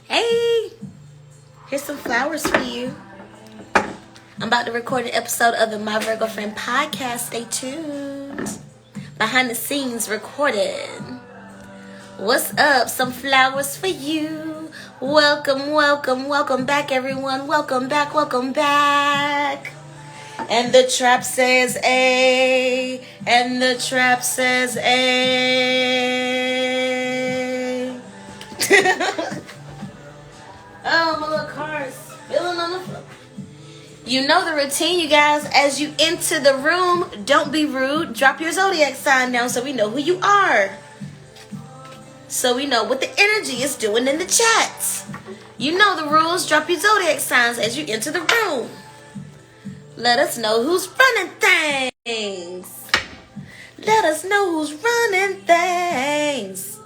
Hey, here's some flowers for you. I'm about to record an episode of the My Virgo Friend podcast. Stay tuned. Behind the scenes recorded. What's up? Some flowers for you. Welcome, welcome, welcome back, everyone. Welcome back, welcome back. And the trap says A. And the trap says A. Oh, my little car's spilling on the floor. You know the routine, you guys. As you enter the room, don't be rude. Drop your Zodiac sign down so we know who you are. So we know what the energy is doing in the chat. You know the rules. Drop your Zodiac signs as you enter the room. Let us know who's running things. Let us know who's running things.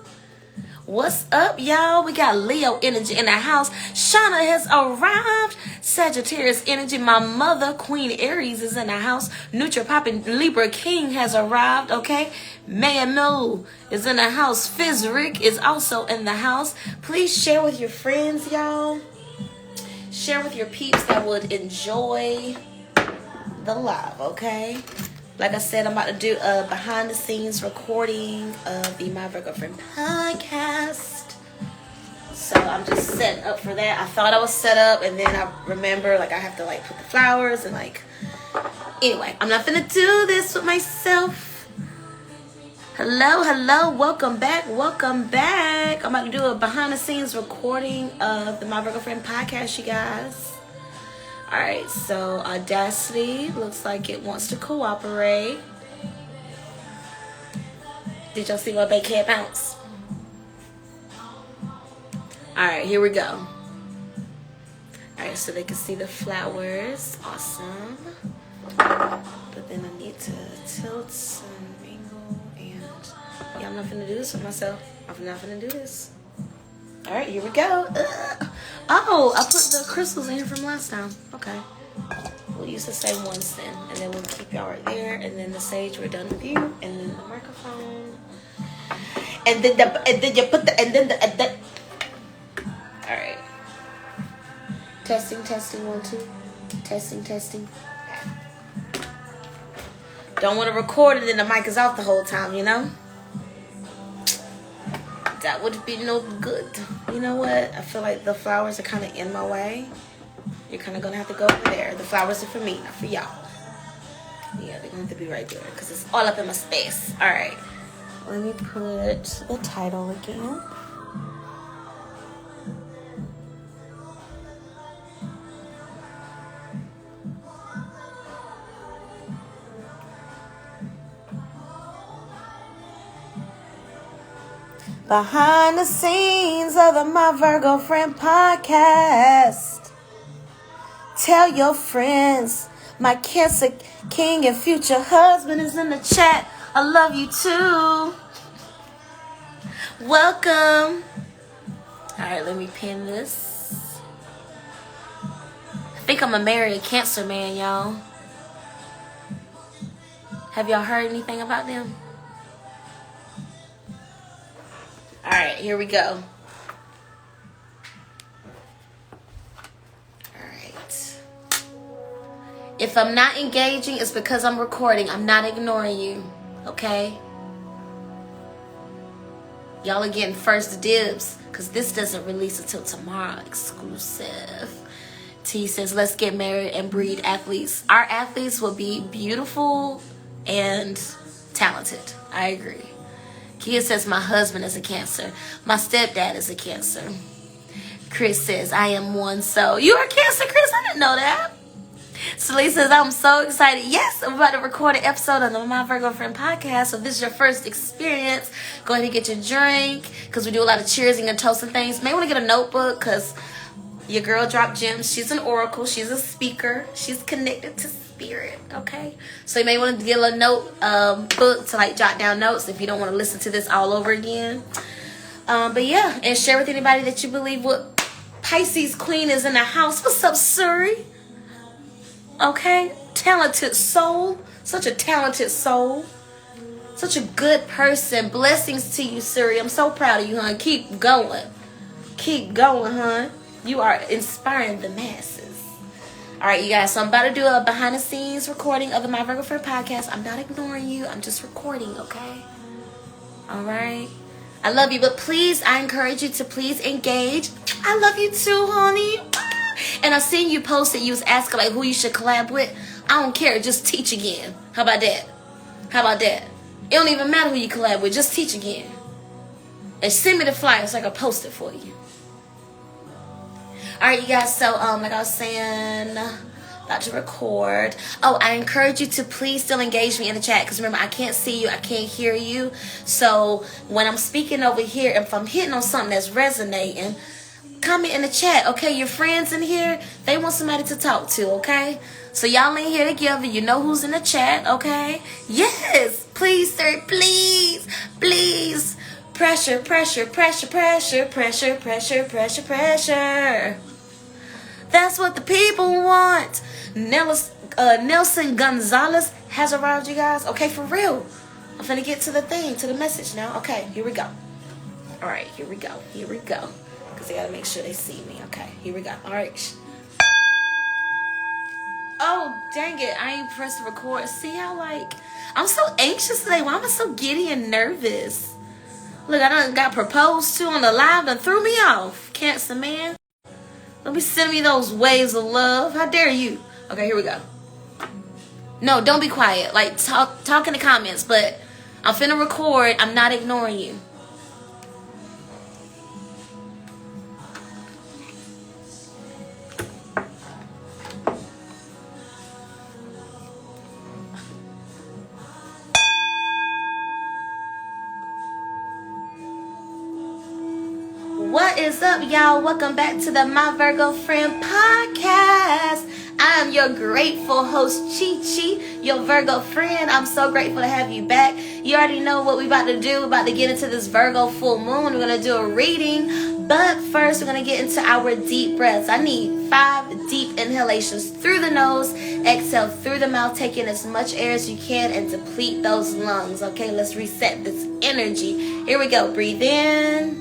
What's up, y'all? We got Leo energy in the house. Shauna has arrived. Sagittarius energy. My mother, Queen Aries, is in the house. Neutral Poppin' Libra King has arrived, okay? Mayano is in the house. Fizrick is also in the house. Please share with your friends, y'all. Share with your peeps that would enjoy the live, okay? Like I said, I'm about to do a behind-the-scenes recording of the My Virgo Friend podcast. So I'm just setting up for that. I thought I was set up, and then I remember, I have to, put the flowers and, Anyway, I'm not gonna do this with myself. Hello, hello. Welcome back. Welcome back. I'm about to do a behind-the-scenes recording of the My Virgo Friend podcast, you guys. Alright, so Audacity looks like it wants to cooperate. Did y'all see my big head bounce? Alright, here we go. Alright, so they can see the flowers. Awesome. But then I need to tilt and angle and yeah, I'm not gonna do this with myself. I'm not gonna do this. Alright, here we go. Oh, I put the crystals in here from last time. Okay. We'll use the same ones then. And then we'll keep y'all right there. And then the sage, we're done with you. And then the microphone. And then you put the Alright. Testing, 1, 2. Testing. Don't want to record it and the mic is off the whole time, you know? That would be no good. You know what? I feel like the flowers are kind of in my way. You're kind of going to have to go over there. The flowers are for me, not for y'all. Yeah, they're going to have to be right there because it's all up in my space. All right. Let me put the title again. Behind the scenes of the My Virgo Friend podcast. Tell your friends. My Cancer King and future husband is in the chat. I love you too. Welcome. Alright, let me pin this. I think I'm gonna marry a Cancer man, y'all. Have y'all heard anything about them? Alright, here we go. Alright. If I'm not engaging, it's because I'm recording. I'm not ignoring you. Okay? Y'all are getting first dibs because this doesn't release until tomorrow. Exclusive. T says, let's get married and breed athletes. Our athletes will be beautiful and talented. I agree. Kia says, my husband is a Cancer. My stepdad is a Cancer. Chris says, I am one. So you're a Cancer, Chris? I didn't know that. Celie says, I'm so excited. Yes, I'm about to record an episode on the My Virgo Friend podcast. So if this is your first experience, go ahead and get your drink because we do a lot of cheersing and toasting things. You may want to get a notebook because your girl dropped gems. She's an oracle. She's a speaker. She's connected to spirit, okay? So you may want to get a note book to jot down notes if you don't want to listen to this all over again. But yeah, and share with anybody that you believe what Pisces Queen is in the house. What's up, Suri? Okay, talented soul, such a talented soul, such a good person. Blessings to you, Suri. I'm so proud of you, hon. Keep going. Keep going, huh? You are inspiring the masses. All right, you guys. So I'm about to do a behind the scenes recording of the My Virgo Friend podcast. I'm not ignoring you. I'm just recording, okay? All right. I love you, but please, I encourage you to please engage. I love you too, honey. And I've seen you post that you was asking like who you should collab with. I don't care. Just teach again. How about that? How about that? It don't even matter who you collab with. Just teach again. And send me the flyer so I can post it for you. All right, you guys. So, like I was saying, about to record. Oh, I encourage you to please still engage me in the chat. Because remember, I can't see you. I can't hear you. So, when I'm speaking over here, if I'm hitting on something that's resonating, comment in the chat, okay? Your friends in here, they want somebody to talk to, okay? So y'all in here together, you know who's in the chat, okay? Yes, please, sir, please, please. Pressure, pressure, pressure, pressure, pressure, pressure, pressure, pressure. That's what the people want. Nelson Gonzalez has arrived, you guys. Okay, for real. I'm finna get to the thing, to the message now. Okay, here we go. All right, here we go. Here we go. Because they got to make sure they see me. Okay, here we go. All right. Oh, dang it. I ain't pressed record. See how, like, I'm so anxious today. Why am I so giddy and nervous? Look, I done got proposed to on the live. Done threw me off. Cancer, man. Don't be sending me those waves of love. How dare you? Okay, here we go. No, don't be quiet. Like, talk in the comments. But I'm finna record. I'm not ignoring you. What is up, y'all? Welcome back to the My Virgo Friend podcast. I am your grateful host, CheChe, your Virgo friend. I'm so grateful to have you back. You already know what we're about to do. We're about to get into this Virgo full moon. We're going to do a reading. But first, we're going to get into our deep breaths. I need 5 deep inhalations through the nose. Exhale through the mouth, taking as much air as you can and deplete those lungs. Okay, let's reset this energy. Here we go. Breathe in.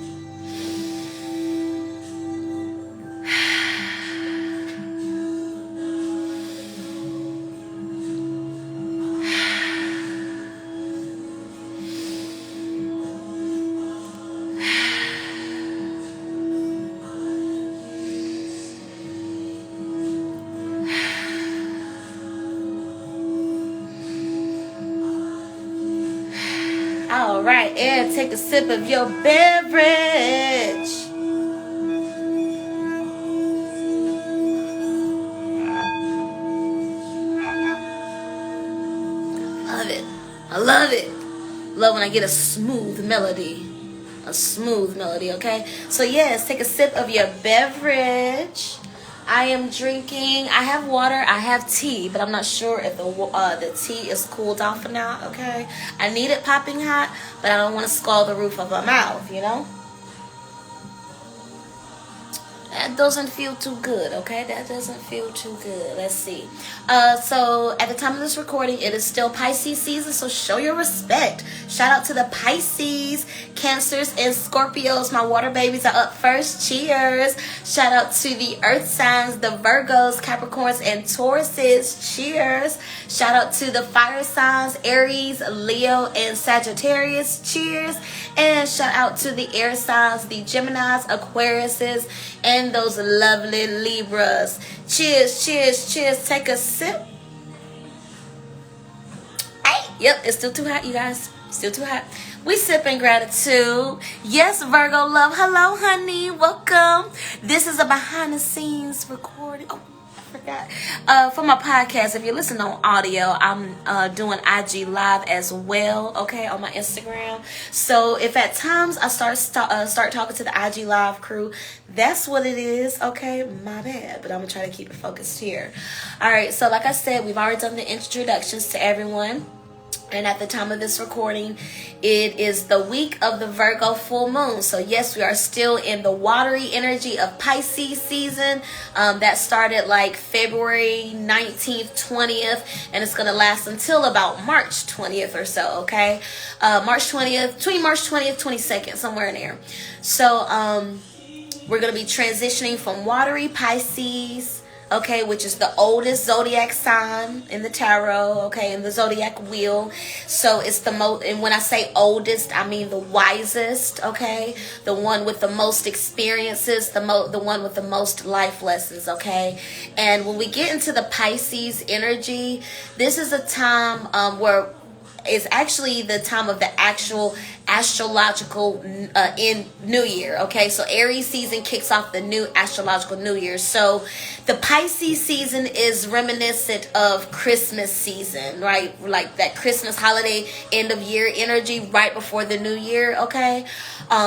All right, and take a sip of your beverage. Love it. I love it. Love when I get a smooth melody. A smooth melody, okay? So yes, take a sip of your beverage. I am drinking, I have water, I have tea, but I'm not sure if the tea is cooled off or not, okay? I need it popping hot, but I don't want to scald the roof of my mouth, you know? That doesn't feel too good, okay? That doesn't feel too good. Let's see. So at the time of this recording, it is still Pisces season, so show your respect. Shout out to the Pisces, Cancers, and Scorpios. My water babies are up first. Cheers. Shout out to the Earth signs, the Virgos, Capricorns, and Tauruses. Cheers. Shout out to the fire signs, Aries, Leo, and Sagittarius. Cheers. And shout out to the air signs, the Geminis, Aquariuses, and those lovely Libras. Cheers, cheers, cheers. Take a sip. Hey, yep, it's still too hot, you guys. Still too hot. We sip in gratitude. Yes, Virgo love. Hello, honey. Welcome. This is a behind the scenes recording. Oh, I forgot. For my podcast, if you're listening on audio, I'm doing IG live as well, okay, on my Instagram. So if at times I start talking to the IG live crew, that's what it is, okay? My bad, but I'm gonna try to keep it focused here. All right, so like I said, we've already done the introductions to everyone. And at the time of this recording, it is the week of the Virgo full moon. So yes, we are still in the watery energy of Pisces season. That started like February 19th, 20th, and it's going to last until about March 20th or so, okay? March 20th, between March 20th, 22nd, somewhere in there. So We're going to be transitioning from watery Pisces, okay, which is the oldest zodiac sign in the tarot, okay, in the zodiac wheel. So it's the most, and when I say oldest, I mean the wisest, okay, the one with the most experiences, the one with the most life lessons, okay. And when we get into the Pisces energy, this is a time where it's actually the time of the actual astrological in New Year, okay? So Aries season kicks off the new astrological New Year. So the Pisces season is reminiscent of Christmas season, right? Like that Christmas holiday end of year energy right before the New Year, okay?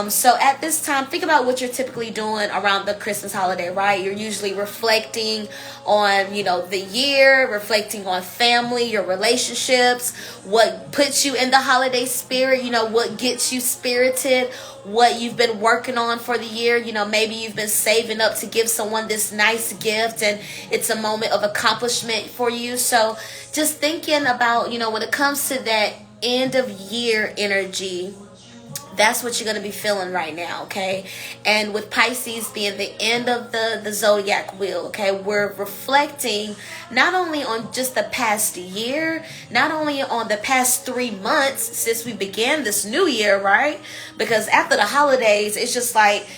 So at this time, think about what you're typically doing around the Christmas holiday, right? You're usually reflecting on, the year, reflecting on family, your relationships, what puts you in the holiday spirit, what gets you spirited, what you've been working on for the year. Maybe you've been saving up to give someone this nice gift and it's a moment of accomplishment for you. So just thinking about, when it comes to that end of year energy, that's what you're going to be feeling right now, okay? And with Pisces being the end of the zodiac wheel, okay, we're reflecting not only on just the past year, not only on the past 3 months since we began this new year, right? Because after the holidays, it's just like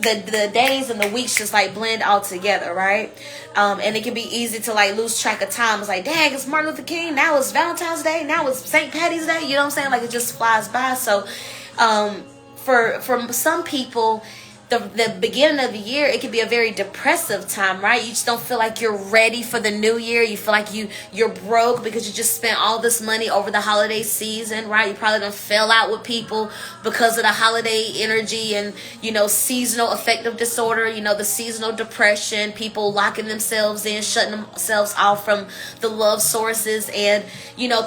the days and the weeks just like blend all together, right? And it can be easy to like lose track of time. It's like, dang, it's Martin Luther King, now it's Valentine's Day, now it's St. Patty's Day, you know what I'm saying? Like it just flies by. So for some people, the beginning of the year, it can be a very depressive time, right? You just don't feel like you're ready for the new year. You feel like you're broke because you just spent all this money over the holiday season, right? You probably done fell out with people because of the holiday energy and, seasonal affective disorder, the seasonal depression, people locking themselves in, shutting themselves off from the love sources, and,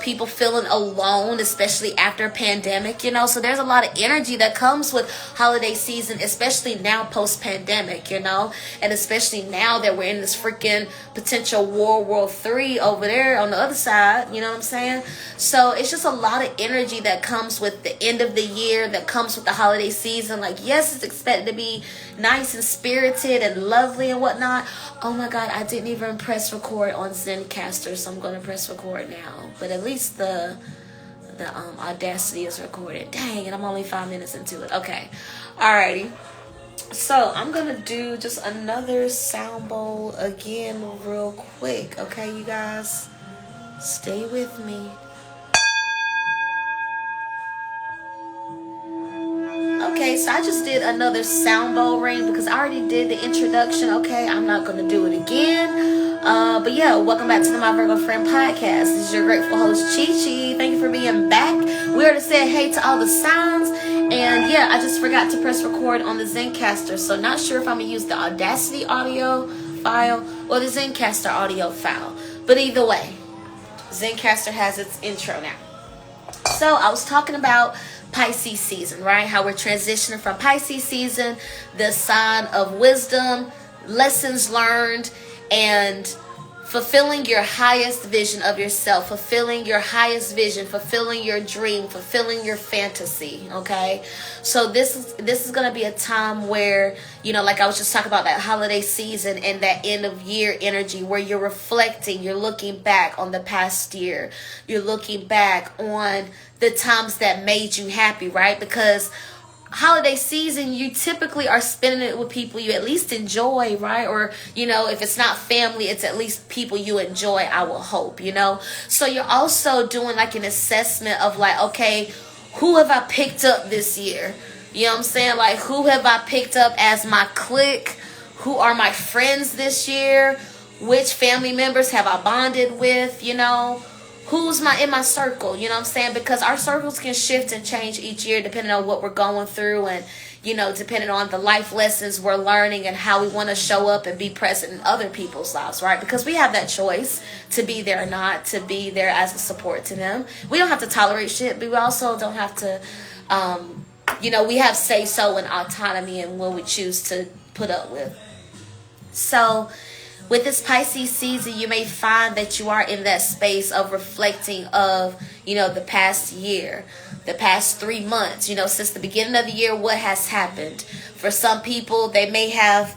people feeling alone, especially after a pandemic, so there's a lot of energy that comes with holiday season, especially now post-pandemic, and especially now that we're in this freaking potential World War III over there on the other side, you know what I'm saying? So it's just a lot of energy that comes with the end of the year, that comes with the holiday season. Like, yes, it's expected to be nice and spirited and lovely and whatnot. Oh my God, I didn't even press record on Zencaster, so I'm going to press record now. But at least the Audacity is recorded. Dang, and I'm only 5 minutes into it. Okay, alrighty. So I'm gonna do just another sound bowl again real quick, okay, you guys? Stay with me. Okay, so I just did another sound bowl ring because I already did the introduction, okay? I'm not gonna do it again. But yeah, welcome back to the My Virgo Friend podcast. This is your grateful host, CheChe. Thank you for being back. We already said hey to all the sounds. And yeah, I just forgot to press record on the Zencaster. So not sure if I'm going to use the Audacity audio file or the Zencaster audio file. But either way, Zencaster has its intro now. So I was talking about Pisces season, right? How we're transitioning from Pisces season, the sign of wisdom, lessons learned, and fulfilling your highest vision of yourself, fulfilling your highest vision, fulfilling your dream, fulfilling your fantasy, okay? So this is going to be a time where, like I was just talking about that holiday season and that end of year energy where you're reflecting, you're looking back on the past year. You're looking back on the times that made you happy, right? Because holiday season, you typically are spending it with people you at least enjoy, right? Or, if it's not family, it's at least people you enjoy, I will hope, So you're also doing like an assessment of like, okay, who have I picked up this year? You know what I'm saying? Like, who have I picked up as my clique? Who are my friends this year? Which family members have I bonded with, Who's in my circle, you know what I'm saying? Because our circles can shift and change each year depending on what we're going through and, depending on the life lessons we're learning and how we want to show up and be present in other people's lives, right? Because we have that choice to be there or not, to be there as a support to them. We don't have to tolerate shit, but we also don't have to, we have say-so and autonomy and what we choose to put up with. So With this Pisces season, you may find that you are in that space of reflecting of, the past year, the past 3 months, since the beginning of the year, what has happened. For some people, they may have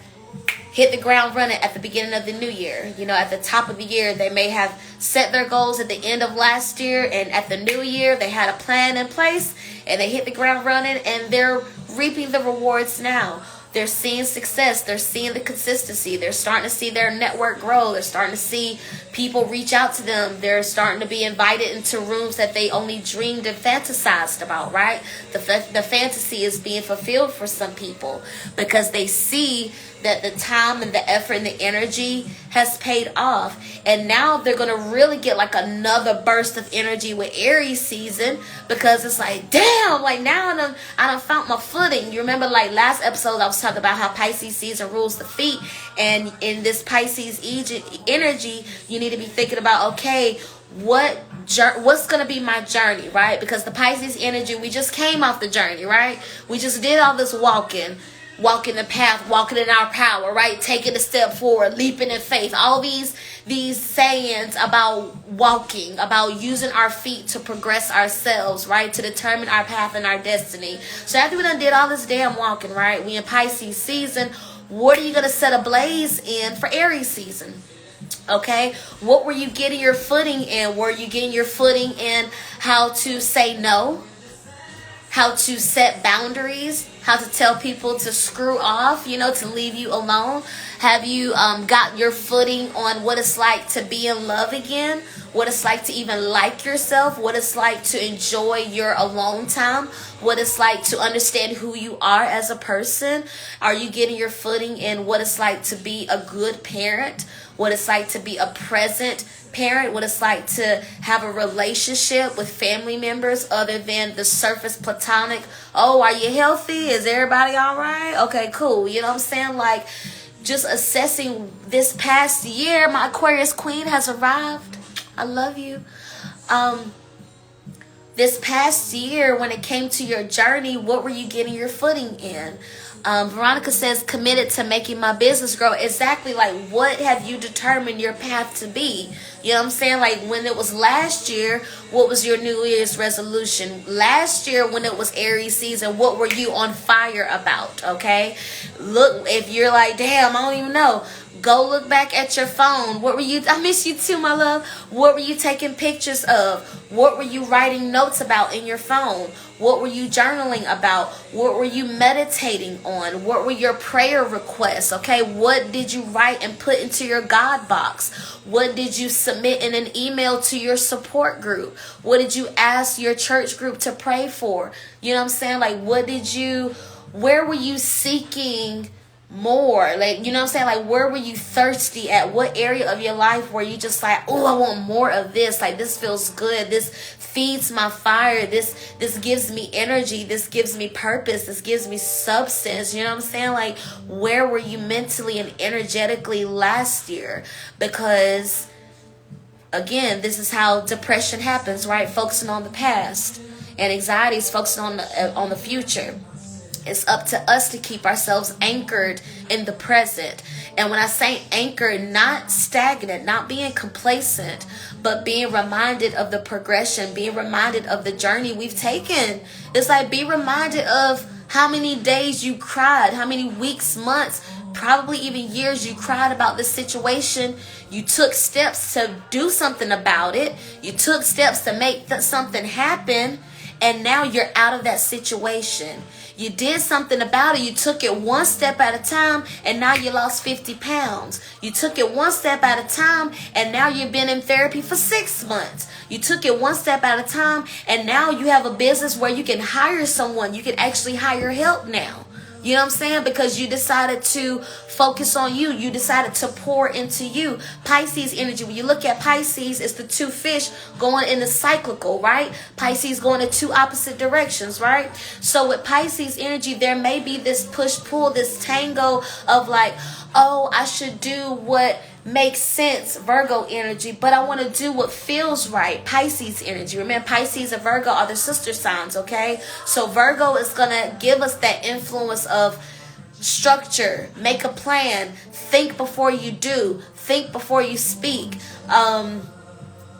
hit the ground running at the beginning of the new year. At the top of the year, they may have set their goals at the end of last year, and at the new year, they had a plan in place, and they hit the ground running, and they're reaping the rewards now. They're seeing success. They're seeing the consistency. They're starting to see their network grow. They're starting to see people reach out to them. They're starting to be invited into rooms that they only dreamed and fantasized about, right? The fantasy is being fulfilled for some people because they see that the time and the effort and the energy has paid off. And now they're going to really get like another burst of energy with Aries season, because it's like, damn, like now I done found my footing. You remember like last episode I was talking about how Pisces season rules the feet. And in this Pisces energy, you need to be thinking about, okay, what's going to be my journey, right? Because the Pisces energy, we just came off the journey, right? We just did all this walking the path, walking in our power, right? Taking a step forward, leaping in faith. All these sayings about walking, about using our feet to progress ourselves, right? To determine our path and our destiny. So after we done did all this damn walking, right? We in Pisces season. What are you going to set ablaze in for Aries season? Okay, what were you getting your footing in? Were you getting your footing in how to say no? How to set boundaries? How to tell people to screw off, to leave you alone? Have you got your footing on what it's like to be in love again? What it's like to even like yourself? What it's like to enjoy your alone time? What it's like to understand who you are as a person? Are you getting your footing in what it's like to be a good parent? What it's like to be a present parent? What it's like to have a relationship with family members other than the surface platonic? Oh, are you healthy? Is everybody all right? Okay, cool. You know what I'm saying? Like, just assessing this past year. My Aquarius queen has arrived. I love you. This past year, when it came to your journey, what were you getting your footing in? Veronica says, committed to making my business grow. Exactly. Like, what have you determined your path to be? You know what I'm saying? Like, when it was last year, what was your New Year's resolution? Last year, when it was Aries season, what were you on fire about? Okay. Look, if you're like, damn, I don't even know. Go look back at your phone. What were you, I miss you too, my love. What were you taking pictures of? What were you writing notes about in your phone? What were you journaling about? What were you meditating on? What were your prayer requests? Okay, what did you write and put into your God box? What did you submit in an email to your support group? What did you ask your church group to pray for? You know what I'm saying? Like, where were you seeking more? Like, you know what I'm saying? Like, where were you thirsty at? What area of your life were you just like, oh, I want more of this? Like, this feels good. This feeds my fire. This gives me energy. This gives me purpose. This gives me substance. You know what I'm saying? Like, where were you mentally and energetically last year? Because, again, this is how depression happens, right? Focusing on the past, and anxiety is focusing on the future. It's up to us to keep ourselves anchored in the present. And when I say anchored, not stagnant, not being complacent, but being reminded of the progression, being reminded of the journey we've taken. It's like, be reminded of how many days you cried, how many weeks, months, probably even years you cried about this situation. You took steps to do something about it. You took steps to make something happen. And now you're out of that situation. You did something about it. You took it one step at a time, and now you lost 50 pounds. You took it one step at a time, and now you've been in therapy for 6 months. You took it one step at a time, and now you have a business where you can hire someone. You can actually hire help now. You know what I'm saying? Because you decided to focus on you. You decided to pour into you. Pisces energy. When you look at Pisces, it's the two fish going in the cyclical, right? Pisces going in two opposite directions, right? So with Pisces energy, there may be this push-pull, this tango of like, oh, I should do what makes sense, Virgo energy, but I want to do what feels right, Pisces energy. Remember, Pisces and Virgo are the sister signs, okay? So Virgo is going to give us that influence of structure, make a plan, think before you do, think before you speak.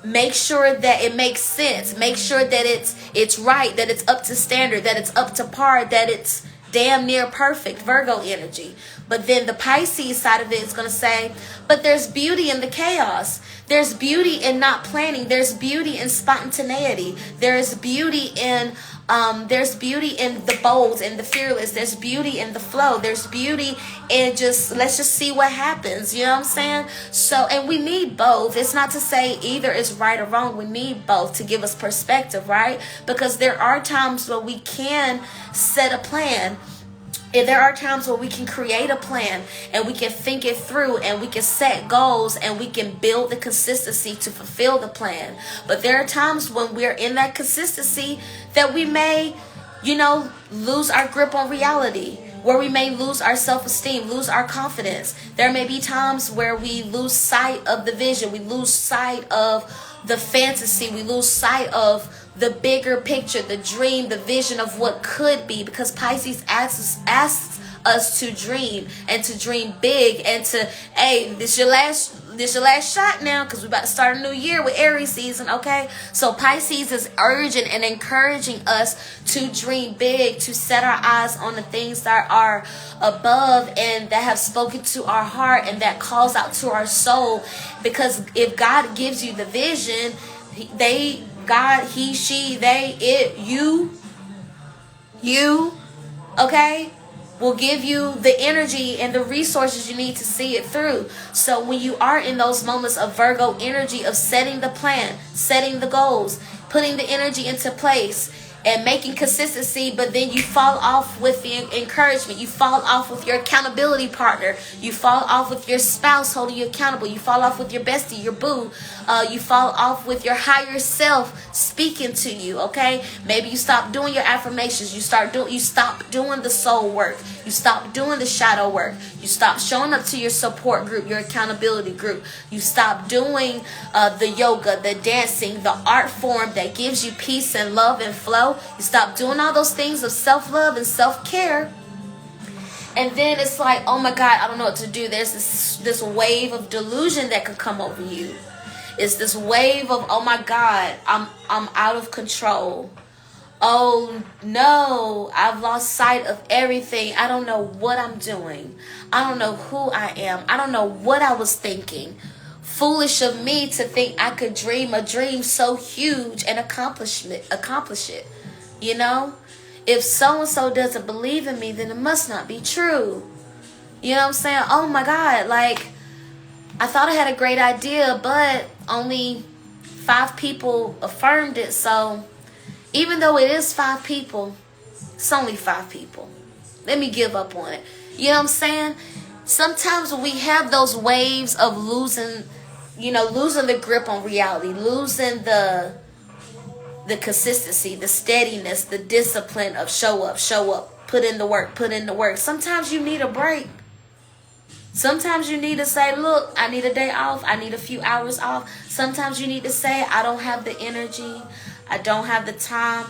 Make sure that it makes sense. Make sure that it's right, that it's up to standard, that it's up to par, that it's damn near perfect. Virgo energy. But then the Pisces side of it is going to say, but there's beauty in the chaos. There's beauty in not planning. There's beauty in spontaneity. There's beauty in the bold and the fearless. There's beauty in the flow. There's beauty in let's just see what happens. You know what I'm saying? So, and we need both. It's not to say either is right or wrong. We need both to give us perspective, right? Because there are times where we can set a plan. And there are times where we can create a plan and we can think it through and we can set goals and we can build the consistency to fulfill the plan. But there are times when we're in that consistency that we may, lose our grip on reality, where we may lose our self-esteem, lose our confidence. There may be times where we lose sight of the vision. We lose sight of the fantasy. We lose sight of the bigger picture, the dream, the vision of what could be, because Pisces asks us to dream and to dream big and to, hey, this your last shot now, because we're about to start a new year with Aries season, okay? So Pisces is urging and encouraging us to dream big, to set our eyes on the things that are above and that have spoken to our heart and that calls out to our soul. Because if God gives you the vision, God, he, she, they, it, you, okay, will give you the energy and the resources you need to see it through. So when you are in those moments of Virgo energy, of setting the plan, setting the goals, putting the energy into place, and making consistency, but then you fall off with the encouragement. You fall off with your accountability partner. You fall off with your spouse holding you accountable. You fall off with your bestie, your boo. You fall off with your higher self speaking to you, okay? Maybe you stop doing your affirmations. You stop doing the soul work. You stop doing the shadow work. You stop showing up to your support group, your accountability group. You stop doing the yoga, the dancing, the art form that gives you peace and love and flow. You stop doing all those things of self-love and self-care. And then it's like, oh my God, I don't know what to do. There's this wave of delusion that could come over you. It's this wave of, oh my God, I'm out of control. Oh no, I've lost sight of everything. I don't know what I'm doing. I don't know who I am. I don't know what I was thinking. Foolish of me to think I could dream a dream so huge and accomplish it. If so-and-so doesn't believe in me, then it must not be true. You know what I'm saying? Oh my God, like, I thought I had a great idea, but only 5 people affirmed it. So even though it is 5 people, it's only 5 people. Let me give up on it. You know what I'm saying? Sometimes when we have those waves of losing the grip on reality, losing the consistency, the steadiness, the discipline of show up, put in the work. Sometimes you need a break. Sometimes you need to say, look, I need a day off. I need a few hours off. Sometimes you need to say, I don't have the energy. I don't have the time.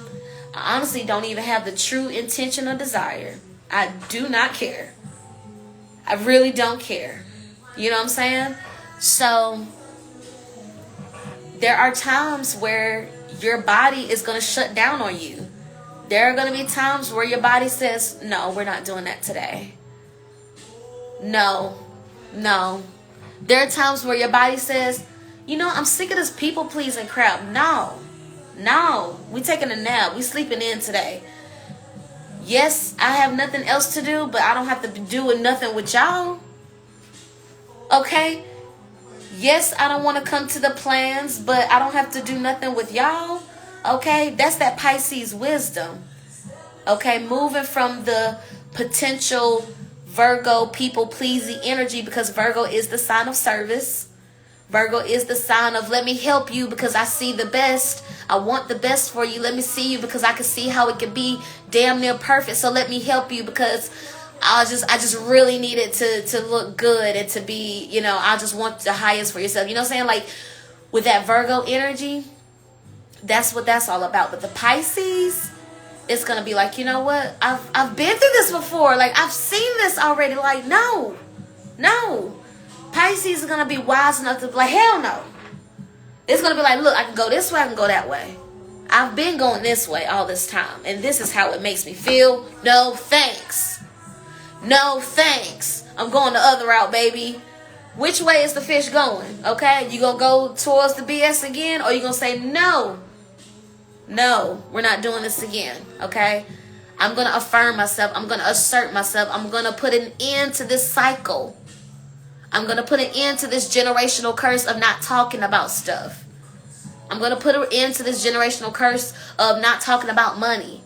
I honestly don't even have the true intention or desire. I do not care. I really don't care. You know what I'm saying? So there are times where your body is going to shut down on you. There are going to be times where your body says, no, we're not doing that today. No. There are times where your body says, I'm sick of this people pleasing crap. No, we taking a nap. We sleeping in today. Yes, I have nothing else to do, but I don't have to be doing nothing with y'all. Okay? Yes, I don't want to come to the plans, but I don't have to do nothing with y'all. Okay? That's that Pisces wisdom. Okay? Moving from the potential Virgo people-pleasing energy, because Virgo is the sign of service. Virgo is the sign of, let me help you because I see the best. I want the best for you. Let me see you because I can see how it can be damn near perfect. So let me help you because I just really need it to look good and to be, I just want the highest for yourself. You know what I'm saying? Like, with that Virgo energy, that's what that's all about. But the Pisces, it's going to be like, you know what? I've been through this before. Like, I've seen this already. Like, no. Pisces is going to be wise enough to be like, hell no. It's going to be like, look, I can go this way, I can go that way. I've been going this way all this time, and this is how it makes me feel. No thanks. No thanks. I'm going the other route, baby. Which way is the fish going? Okay? You going to go towards the BS again, or you going to say, no, we're not doing this again. Okay? I'm going to affirm myself. I'm going to assert myself. I'm going to put an end to this cycle. I'm going to put an end to this generational curse of not talking about stuff. I'm going to put an end to this generational curse of not talking about money,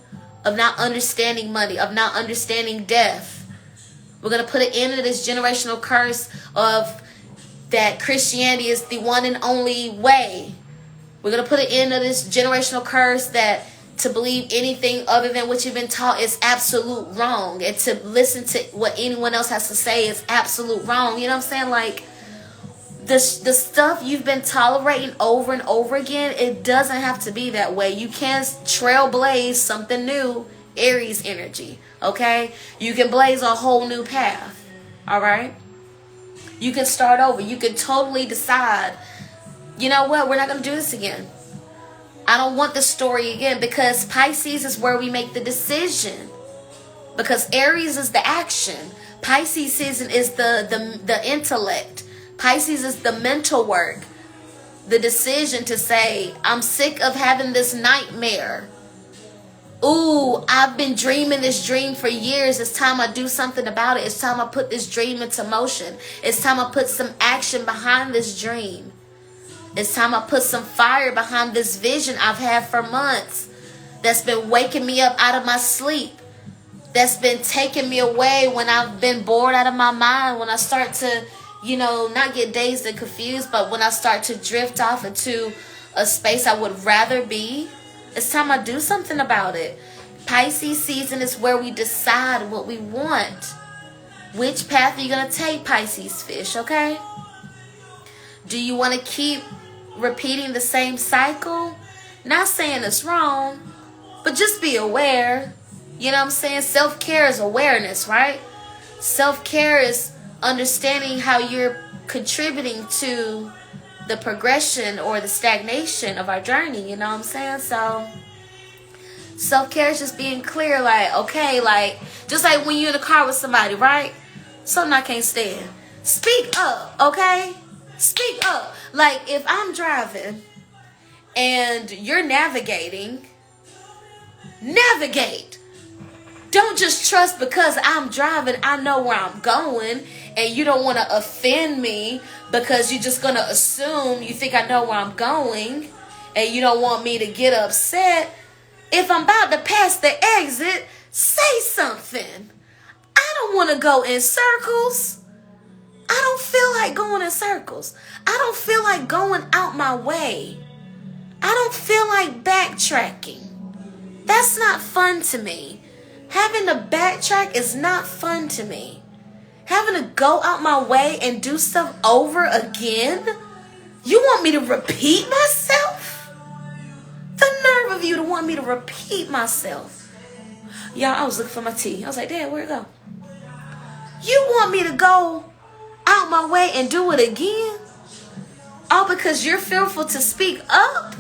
of not understanding money, of not understanding death. We're going to put an end to this generational curse of that Christianity is the one and only way. We're going to put an end to this generational curse that to believe anything other than what you've been taught is absolute wrong. And to listen to what anyone else has to say is absolute wrong. You know what I'm saying? Like, the stuff you've been tolerating over and over again, it doesn't have to be that way. You can trailblaze something new. Aries energy, okay? You can blaze a whole new path, all right? You can start over. You can totally decide, you know what, we're not going to do this again. I don't want this story again, because Pisces is where we make the decision. Because Aries is the action. Pisces season is the intellect. Pisces is the mental work. The decision to say, I'm sick of having this nightmare. Ooh, I've been dreaming this dream for years. It's time I do something about it. It's time I put this dream into motion. It's time I put some action behind this dream. It's time I put some fire behind this vision I've had for months. That's been waking me up out of my sleep. That's been taking me away when I've been bored out of my mind. When I start to, not get dazed and confused, but when I start to drift off into a space I would rather be. It's time I do something about it. Pisces season is where we decide what we want. Which path are you going to take, Pisces fish, okay? Do you want to keep repeating the same cycle? Not saying it's wrong, but just be aware. You know what I'm saying? Self-care is awareness, right? Self-care is understanding how you're contributing to the progression or the stagnation of our journey. You know what I'm saying? So self-care is just being clear, like, okay, like, just like when you're in a car with somebody, right? Something I can't stand. Speak up, okay? Speak up. Like, if I'm driving and you're navigating, navigate. Don't just trust because I'm driving, I know where I'm going, and you don't want to offend me because you're just going to assume you think I know where I'm going, and you don't want me to get upset. If I'm about to pass the exit, say something. I don't want to go in circles. I don't feel like going in circles. I don't feel like going out my way. I don't feel like backtracking. That's not fun to me. Having to backtrack is not fun to me. Having to go out my way and do stuff over again? You want me to repeat myself? The nerve of you to want me to repeat myself. Y'all, I was looking for my tea. I was like, Dad, where'd it go? You want me to go out my way and do it again? All because you're fearful to speak up?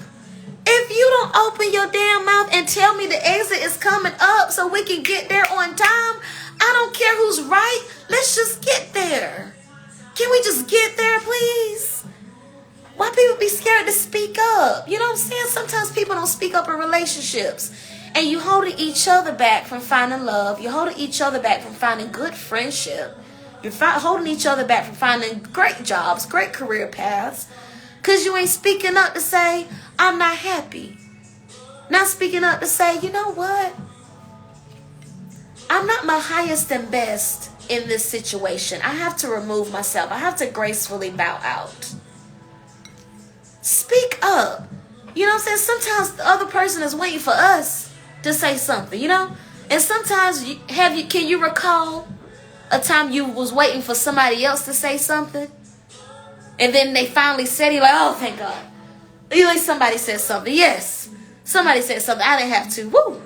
If you don't open your damn mouth and tell me the exit is coming up so we can get there on time, I don't care who's right. Let's just get there. Can we just get there, please? Why people be scared to speak up? You know what I'm saying? Sometimes people don't speak up in relationships. And you holding each other back from finding love. You're holding each other back from finding good friendship. You're holding each other back from finding great jobs, great career paths. Because you ain't speaking up to say, I'm not happy. Not speaking up to say, you know what? I'm not my highest and best in this situation. I have to remove myself. I have to gracefully bow out. Speak up. You know what I'm saying? Sometimes the other person is waiting for us to say something, you know? And sometimes, can you recall a time you was waiting for somebody else to say something? And then they finally said it, you're like, oh, thank God. Like somebody said something. Yes. Somebody said something. I didn't have to. Woo.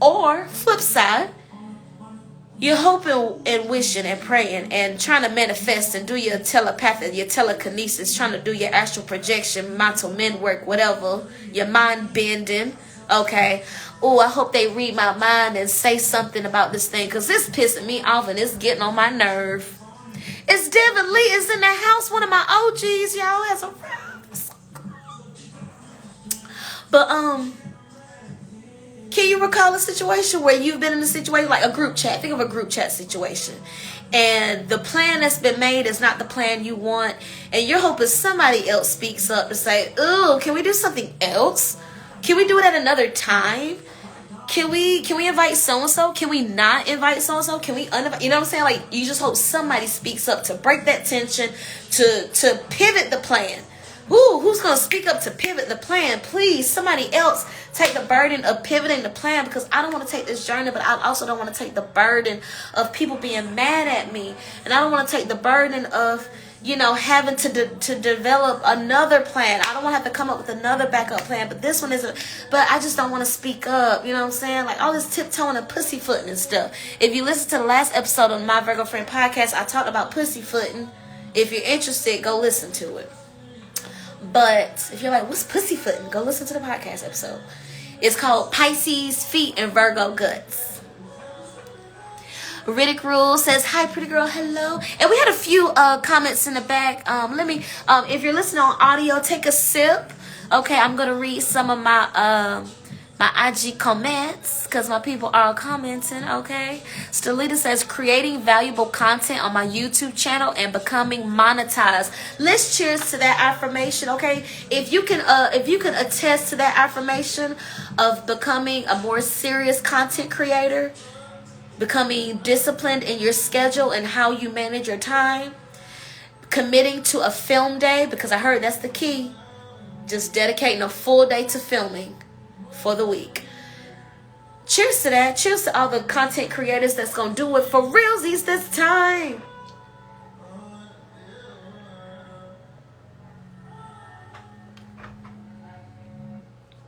Or flip side, you're hoping and wishing and praying and trying to manifest and do your telepathy, your telekinesis, trying to do your astral projection, mental men work, whatever, your mind bending. Okay. Oh, I hope they read my mind and say something about this thing, because it's pissing me off and it's getting on my nerve. It's Devin Lee is in the house, one of my OGs, y'all, has a but can you recall a situation where you've been in a situation like a group chat? Think of a group chat situation. And the plan that's been made is not the plan you want. And you're hoping somebody else speaks up to say, "Ooh, can we do something else? Can we do it at another time? Can we invite so-and-so? Can we not invite so-and-so? Can we uninvite?" You know what I'm saying? Like, you just hope somebody speaks up to break that tension, to pivot the plan. Ooh, who's going to speak up to pivot the plan? Please, somebody else take the burden of pivoting the plan, because I don't want to take this journey, but I also don't want to take the burden of people being mad at me. And I don't want to take the burden of, having to develop another plan. I don't want to have to come up with another backup plan, but this one isn't. But I just don't want to speak up. You know what I'm saying? Like all this tiptoeing and pussyfooting and stuff. If you listen to the last episode of My Virgo Friend podcast, I talked about pussyfooting. If you're interested, go listen to it. But if you're like, what's pussyfooting? Go listen to the podcast episode. It's called Pisces Feet and Virgo Guts. Riddick Rule says, hi, pretty girl, hello. And we had a few comments in the back. If you're listening on audio, take a sip. Okay, I'm going to read some of my IG comments, because my people are commenting, okay? Stelita says, creating valuable content on my YouTube channel and becoming monetized. Let's cheers to that affirmation, okay? If you can attest to that affirmation of becoming a more serious content creator, becoming disciplined in your schedule and how you manage your time, committing to a film day, because I heard that's the key, just dedicating a full day to filming for the week. Cheers to that. Cheers to all the content creators that's gonna do it for realsies this time.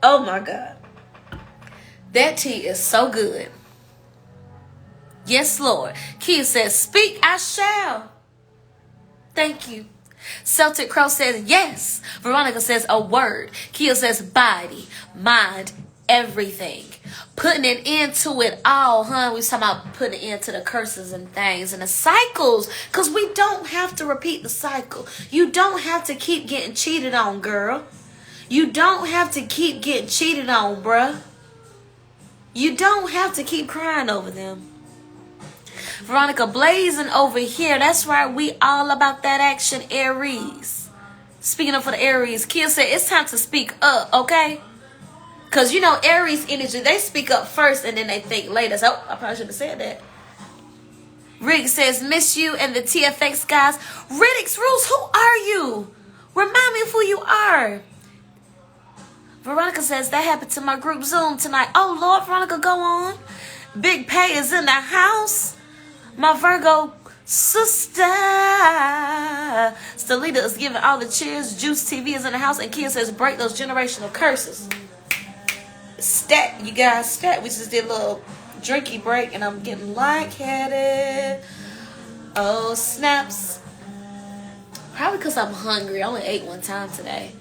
Oh my God, that tea is so good. Yes, Lord. Kia says, speak, I shall. Thank you. Celtic Crow says, yes. Veronica says, a word. Kia says, body, mind, everything. Putting it into it all, huh? We was talking about putting it into the curses and things and the cycles, because we don't have to repeat the cycle. You don't have to keep getting cheated on, girl. You don't have to keep getting cheated on, bruh. You don't have to keep crying over them. Veronica blazing over here. That's right. We all about that action, Aries. Speaking up for the Aries, Kia said it's time to speak up, okay? Because, Aries energy, they speak up first and then they think later. So, I probably should have said that. Rick says, miss you and the TFX guys. Riddick's Rules, who are you? Remind me of who you are. Veronica says, that happened to my group Zoom tonight. Oh, Lord, Veronica, go on. Big Pay is in the house. My Virgo sister. Stelita is giving all the cheers. Juice TV is in the house. And Kia says, break those generational curses. Stat, you guys, stat. We just did a little drinky break and I'm getting lightheaded. Oh, snaps. Probably because I'm hungry. I only ate one time today.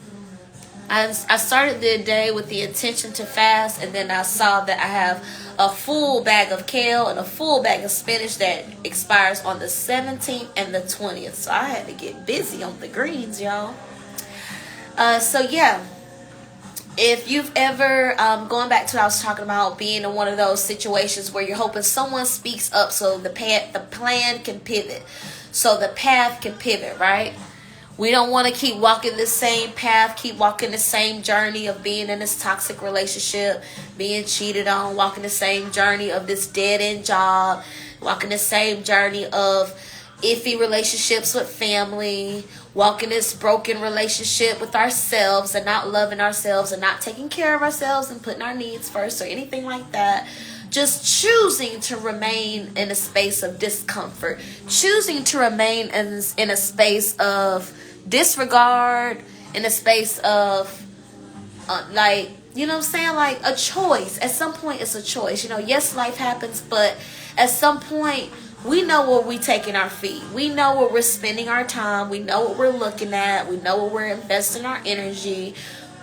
I started the day with the intention to fast, and then I saw that I have a full bag of kale and a full bag of spinach that expires on the 17th and the 20th. So I had to get busy on the greens, y'all. So yeah, if you've ever, going back to what I was talking about, being in one of those situations where you're hoping someone speaks up so the plan can pivot, so the path can pivot, right? We don't want to keep walking the same path, keep walking the same journey of being in this toxic relationship, being cheated on, walking the same journey of this dead-end job, walking the same journey of iffy relationships with family, walking this broken relationship with ourselves and not loving ourselves and not taking care of ourselves and putting our needs first or anything like that. Just choosing to remain in a space of discomfort, choosing to remain in a space of disregard, in a space of You know what I'm saying? Like a choice. At some point, it's a choice. You know, yes, life happens, but at some point, we know where we taking our feet. We know where we're spending our time. We know what we're looking at. We know where we're investing our energy.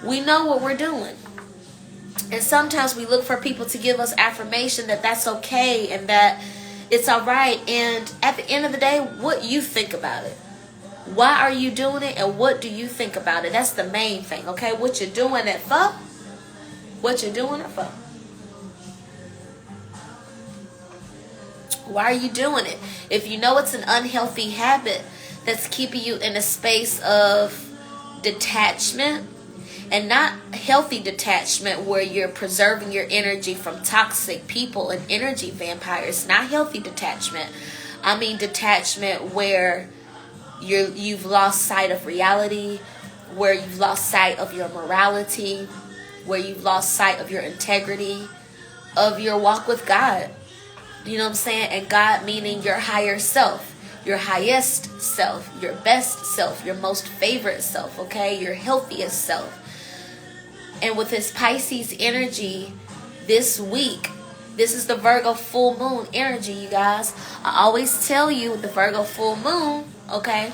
We know what we're doing. And sometimes we look for people to give us affirmation that that's okay and that it's all right. And at the end of the day, what you think about it. Why are you doing it, and what do you think about it? That's the main thing, okay? What you're doing it for. What you're doing it for. Why are you doing it? If you know it's an unhealthy habit that's keeping you in a space of detachment, and not healthy detachment where you're preserving your energy from toxic people and energy vampires, not healthy detachment. I mean detachment where you've lost sight of reality, where you've lost sight of your morality, where you've lost sight of your integrity, of your walk with God. You know what I'm saying? And God meaning your higher self, your highest self, your best self, your most favorite self, okay? Your healthiest self. And with this Pisces energy this week, this is the Virgo full moon energy, you guys. I always tell you with the Virgo full moon, okay?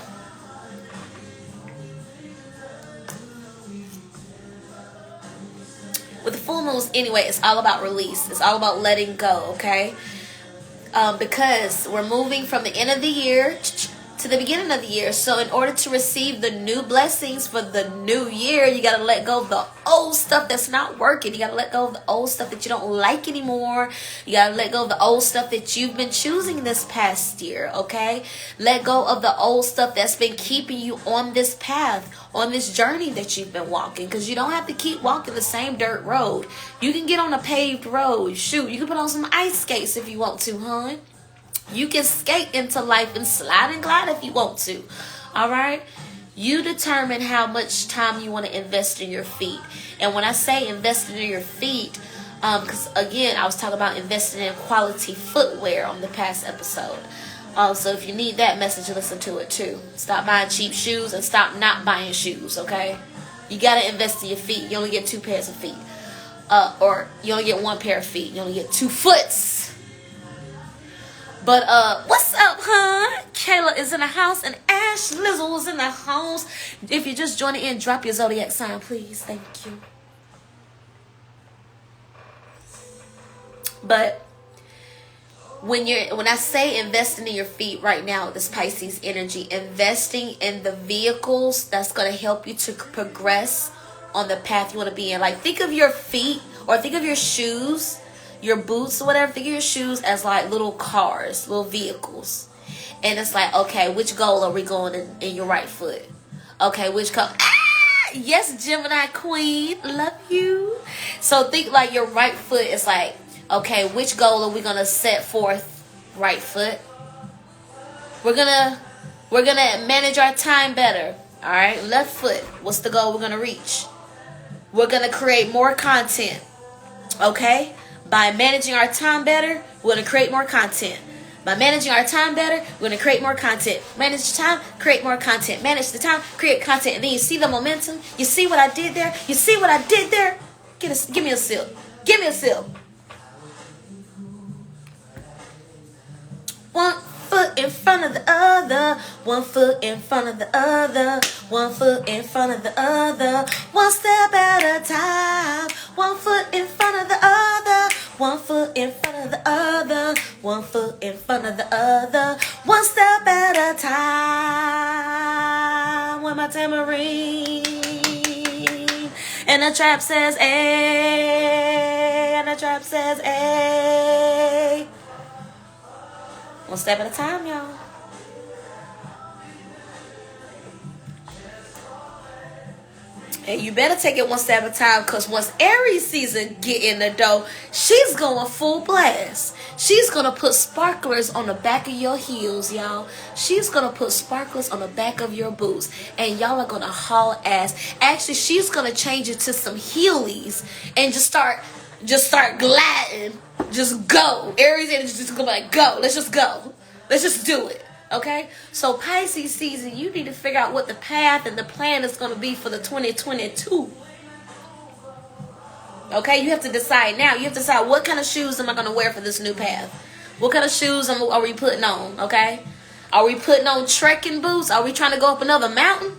With the full moons, anyway, it's all about release. It's all about letting go, okay? Because we're moving from the end of the year to the beginning of the year. So in order to receive the new blessings for the new year, you got to let go of the old stuff that's not working. You got to let go of the old stuff that you don't like anymore. You got to let go of the old stuff that you've been choosing this past year, okay? Let go of the old stuff that's been keeping you on this path, on this journey that you've been walking, because you don't have to keep walking the same dirt road. You can get on a paved road. Shoot, you can put on some ice skates if you want to, hon. You can skate into life and slide and glide if you want to. All right? You determine how much time you want to invest in your feet. And when I say investing in your feet, because again, I was talking about investing in quality footwear on the past episode. So if you need that message, listen to it too. Stop buying cheap shoes and stop not buying shoes, okay? You got to invest in your feet. You only get 2 pairs of feet. Or you only get 1 pair of feet. You only get 2 foots. But what's up, huh? Kayla is in the house and Ash Lizzle is in the house. If you're just joining in, drop your zodiac sign, please. Thank you. But when I say investing in your feet right now, this Pisces energy, investing in the vehicles that's going to help you to progress on the path you want to be in. Like, think of your feet or think of your shoes, your boots or whatever. Think of your shoes as like little cars, little vehicles. And it's like, okay, which goal are we going in your right foot? Okay, which color? Yes, Gemini Queen. Love you. So think like your right foot is like, okay, which goal are we going to set forth? Right foot. We're going to manage our time better. All right, left foot. What's the goal we're going to reach? We're going to create more content. Okay? By managing our time better, we're going to create more content. By managing our time better, we're going to create more content. Manage the time, create more content. Manage the time, create content. And then you see the momentum. You see what I did there? You see what I did there? Give me a sip. Give me a sip. 1 foot in front of the other. 1 foot in front of the other. 1 foot in front of the other. 1 step at a time. 1 foot in front of the other. 1 foot in front of the other. 1 foot in front of the other. 1 step at a time. With my tambourine. And the trap says, "Ay." And the trap says, "Ay." 1 step at a time, y'all. And you better take it 1 step at a time, because once Aries season get in the dough, she's going full blast. She's going to put sparklers on the back of your heels, y'all. She's going to put sparklers on the back of your boots. And y'all are going to haul ass. Actually, she's going to change it to some heelys and just start gliding. Just go. Aries energy just go like, go. Let's just go. Let's just do it. Okay? So Pisces season, you need to figure out what the path and the plan is going to be for the 2022. Okay, you have to decide now. You have to decide, what kind of shoes am I going to wear for this new path? What kind of shoes are we putting on? Okay, are we putting on trekking boots? Are we trying to go up another mountain?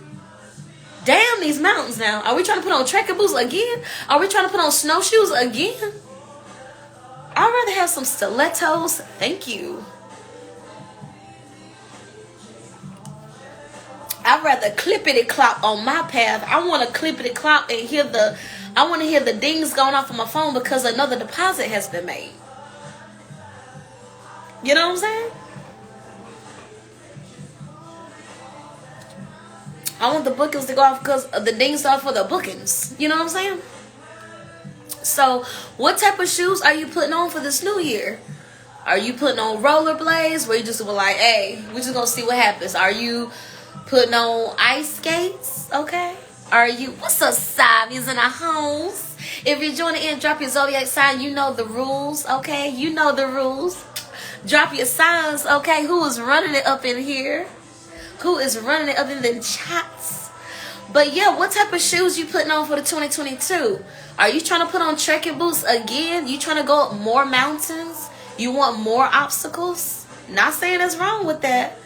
Damn these mountains now. Are we trying to put on trekking boots again? Are we trying to put on snowshoes again? I'd rather have some stilettos. Thank you. I'd rather clippity clop on my path. I want to clippity clop and hear the dings going off on my phone because another deposit has been made. You know what I'm saying? I want the bookings to go off because the dings off for the bookings. You know what I'm saying? So, what type of shoes are you putting on for this new year? Are you putting on rollerblades where you just were like, hey, we're just going to see what happens? Are you putting on ice skates? Okay. Are you, what's up, Savies in the homes? If you're joining in, drop your zodiac sign. You know the rules, okay? You know the rules. Drop your signs, okay? Who is running it up in here? Who is running it up in the chats? But yeah, what type of shoes you putting on for the 2022? Are you trying to put on trekking boots again? You trying to go up more mountains? You want more obstacles? Not saying that's wrong with that.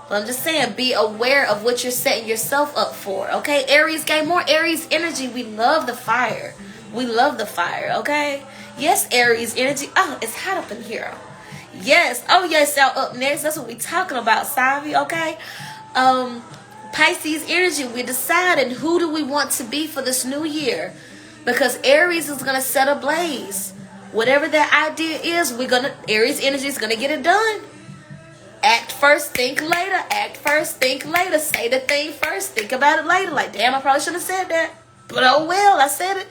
But I'm just saying, be aware of what you're setting yourself up for, okay? Aries, gain more Aries energy. We love the fire. We love the fire, okay? Yes, Aries energy. Oh, it's hot up in here. Yes. Oh, yes, y'all up next. That's what we talking about, Savi, okay? Pisces energy. We're deciding who do we want to be for this new year. Because Aries is going to set a blaze. Whatever that idea is, Aries energy is going to get it done. Act first, think later. Act first, think later. Say the thing first, think about it later. Like, damn, I probably shouldn't have said that. But oh well, I said it.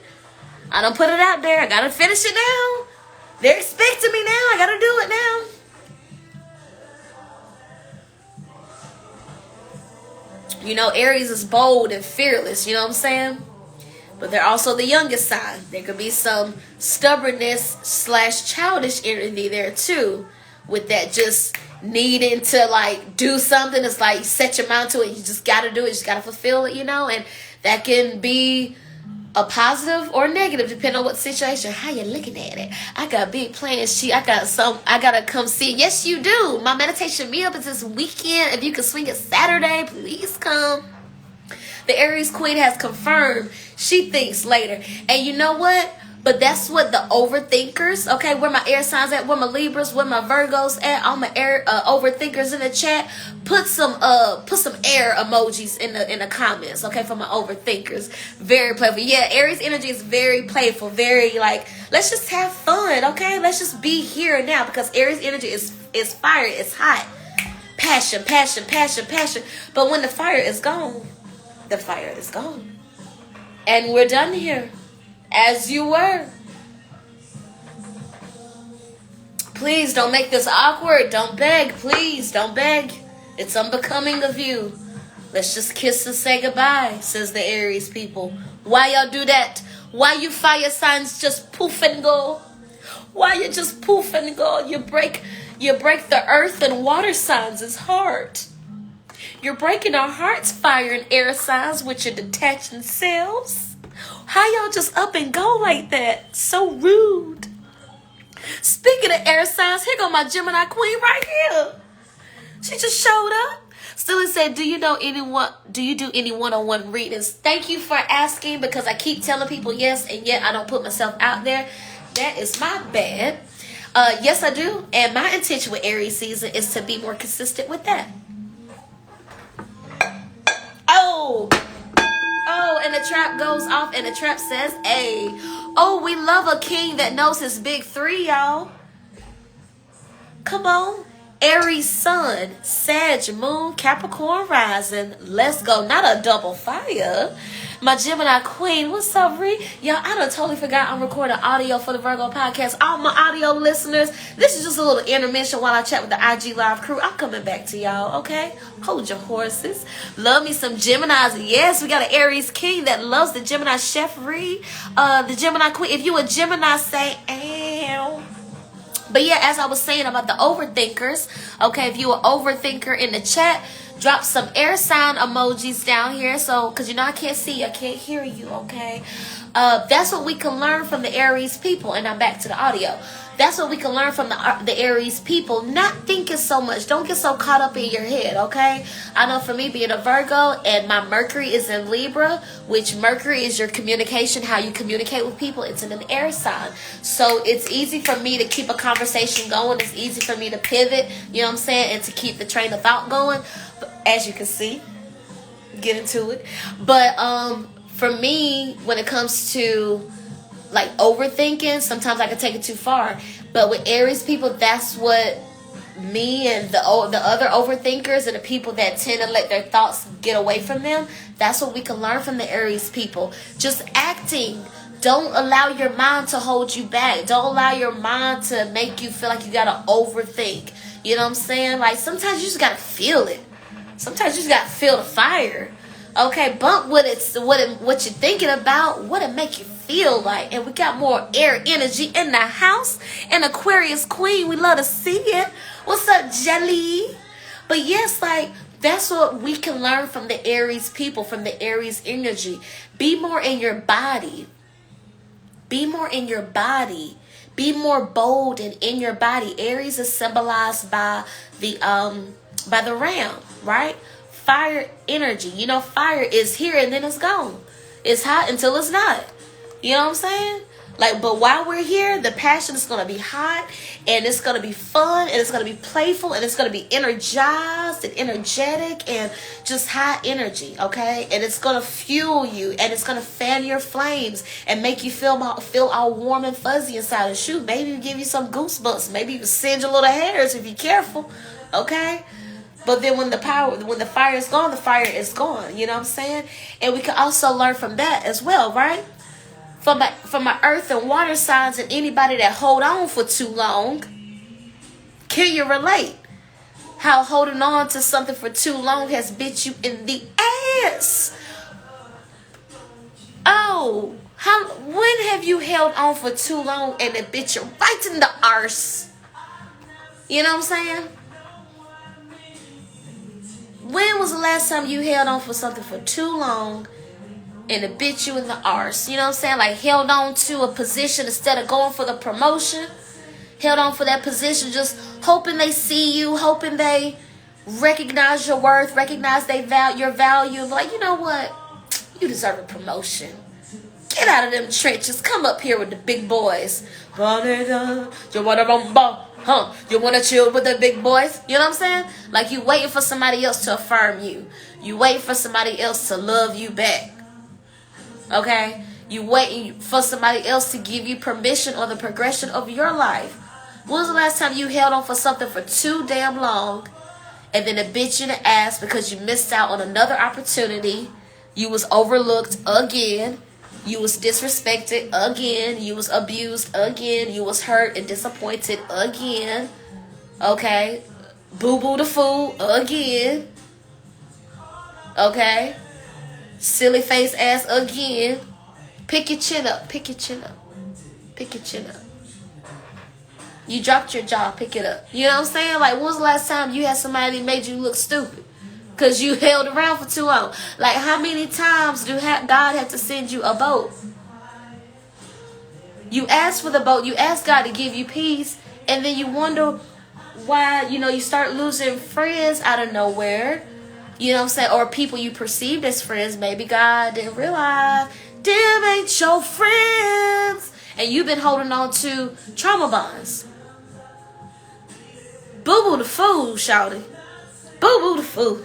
I done put it out there. I got to finish it now. They're expecting me now. I got to do it now. You know, Aries is bold and fearless. You know what I'm saying? But they're also the youngest sign. There could be some stubbornness / childish energy there too. With that just needing to like do something. It's like set your mind to it. You just got to do it. You just got to fulfill it, you know. And that can be a positive or negative depending on what situation. How you looking at it? I got big plans. I got to come see. Yes, you do. My meditation meetup is this weekend. If you can swing it Saturday, please come. The Aries Queen has confirmed she thinks later. And you know what? But that's what the overthinkers, okay, where my air signs at, where my Libras, where my Virgos at, all my air overthinkers in the chat, put some air emojis in the comments, okay, for my overthinkers. Very playful. Yeah, Aries energy is very playful, very like, let's just have fun, okay? Let's just be here and now, because Aries energy is fire, it's hot. Passion, passion, passion, passion. But when the fire is gone, the fire is gone. And we're done here. As you were. Please don't make this awkward. Don't beg. Please don't beg. It's unbecoming of you. Let's just kiss and say goodbye, says the Aries people. Why y'all do that? Why you fire signs just poof and go? Why you just poof and go? You break the earth and water signs. It's hard. You're breaking our hearts, fire and air signs, with your detaching selves. How y'all just up and go like that? So rude. Speaking of air signs, here go my Gemini queen right here. She just showed up. Still said, do you do any one-on-one readings? Thank you for asking, because I keep telling people yes, and yet I don't put myself out there. That is my bad. Yes, I do. And my intention with Aries season is to be more consistent with that. Oh, and the trap goes off, and the trap says, hey, oh, we love a king that knows his big three, y'all. Come on. Aries sun, Sag moon, Capricorn rising. Let's go. Not a double fire. My Gemini queen. What's up, Ree? Y'all, I done totally forgot I'm recording audio for the Virgo podcast. All my audio listeners, this is just a little intermission while I chat with the IG live crew. I'm coming back to y'all, okay? Hold your horses. Love me some Geminis. Yes, we got an Aries king that loves the Gemini chef, Ree. The Gemini queen. If you a Gemini, say, ow. But yeah, as I was saying about the overthinkers, okay, if you an overthinker in the chat, drop some air sign emojis down here. So, because you know I can't see you, I can't hear you, okay? That's what we can learn from the Aries people. And I'm back to the audio. That's what we can learn from the Aries people. Not thinking so much. Don't get so caught up in your head, okay? I know for me being a Virgo and my Mercury is in Libra, which Mercury is your communication, how you communicate with people. It's in an air sign. So it's easy for me to keep a conversation going. It's easy for me to pivot, you know what I'm saying, and to keep the train of thought going. But as you can see, get into it. But for me, when it comes to like overthinking, sometimes I can take it too far. But with Aries people, that's what me and the other overthinkers and the people that tend to let their thoughts get away from them, that's what we can learn from the Aries people. Just acting. Don't allow your mind to hold you back. Don't allow your mind to make you feel like you gotta overthink. You know what I'm saying? Like sometimes you just gotta feel it. Sometimes you just gotta feel the fire. Okay, bump what you're thinking about, what it make you feel like. And we got more air energy in the house. And Aquarius Queen, we love to see it. What's up, Jelly? But yes, like that's what we can learn from the Aries people, from the Aries energy. Be more in your body. Be more in your body. Be more bold and in your body. Aries is symbolized by the ram, right? Fire energy. You know, fire is here and then it's gone. It's hot until it's not. You know what I'm saying? Like, but while we're here, the passion is going to be hot and it's going to be fun and it's going to be playful and it's going to be energized and energetic and just high energy, okay? And it's going to fuel you and it's going to fan your flames and make you feel all warm and fuzzy inside. And shoot, maybe give you some goosebumps. Maybe you singe your little hairs if you're careful, okay? But then when the fire is gone, the fire is gone. You know what I'm saying? And we can also learn from that as well, right? From my earth and water signs and anybody that hold on for too long, can you relate? How holding on to something for too long has bit you in the ass. Oh, when have you held on for too long and it bit you right in the arse? You know what I'm saying? When was the last time you held on for something for too long and it bit you in the arse? You know what I'm saying? Like held on to a position instead of going for the promotion. Held on for that position just hoping they see you, hoping they recognize your worth, recognize your value. Like, you know what? You deserve a promotion. Get out of them trenches. Come up here with the big boys. You want to chill with the big boys? You know what I'm saying? Like you waiting for somebody else to affirm you. You waiting for somebody else to love you back. Okay? You waiting for somebody else to give you permission on the progression of your life. When was the last time you held on for something for too damn long and then it bit you in the ass because you missed out on another opportunity? You was overlooked again. You was disrespected again. You was abused again. You was hurt and disappointed again. Okay? Boo-boo the fool again. Okay? Silly face ass again. Pick your chin up. Pick your chin up. Pick your chin up. You dropped your jaw. Pick it up. You know what I'm saying? Like, when was the last time you had somebody that made you look stupid? Because you held around for too long. Like, how many times do God have to send you a boat? You ask for the boat. You ask God to give you peace. And then you wonder why, you start losing friends out of nowhere. You know what I'm saying? Or people you perceived as friends. Maybe God didn't realize them ain't your friends. And you've been holding on to trauma bonds. Boo-boo the fool, shouty. Boo-boo the fool.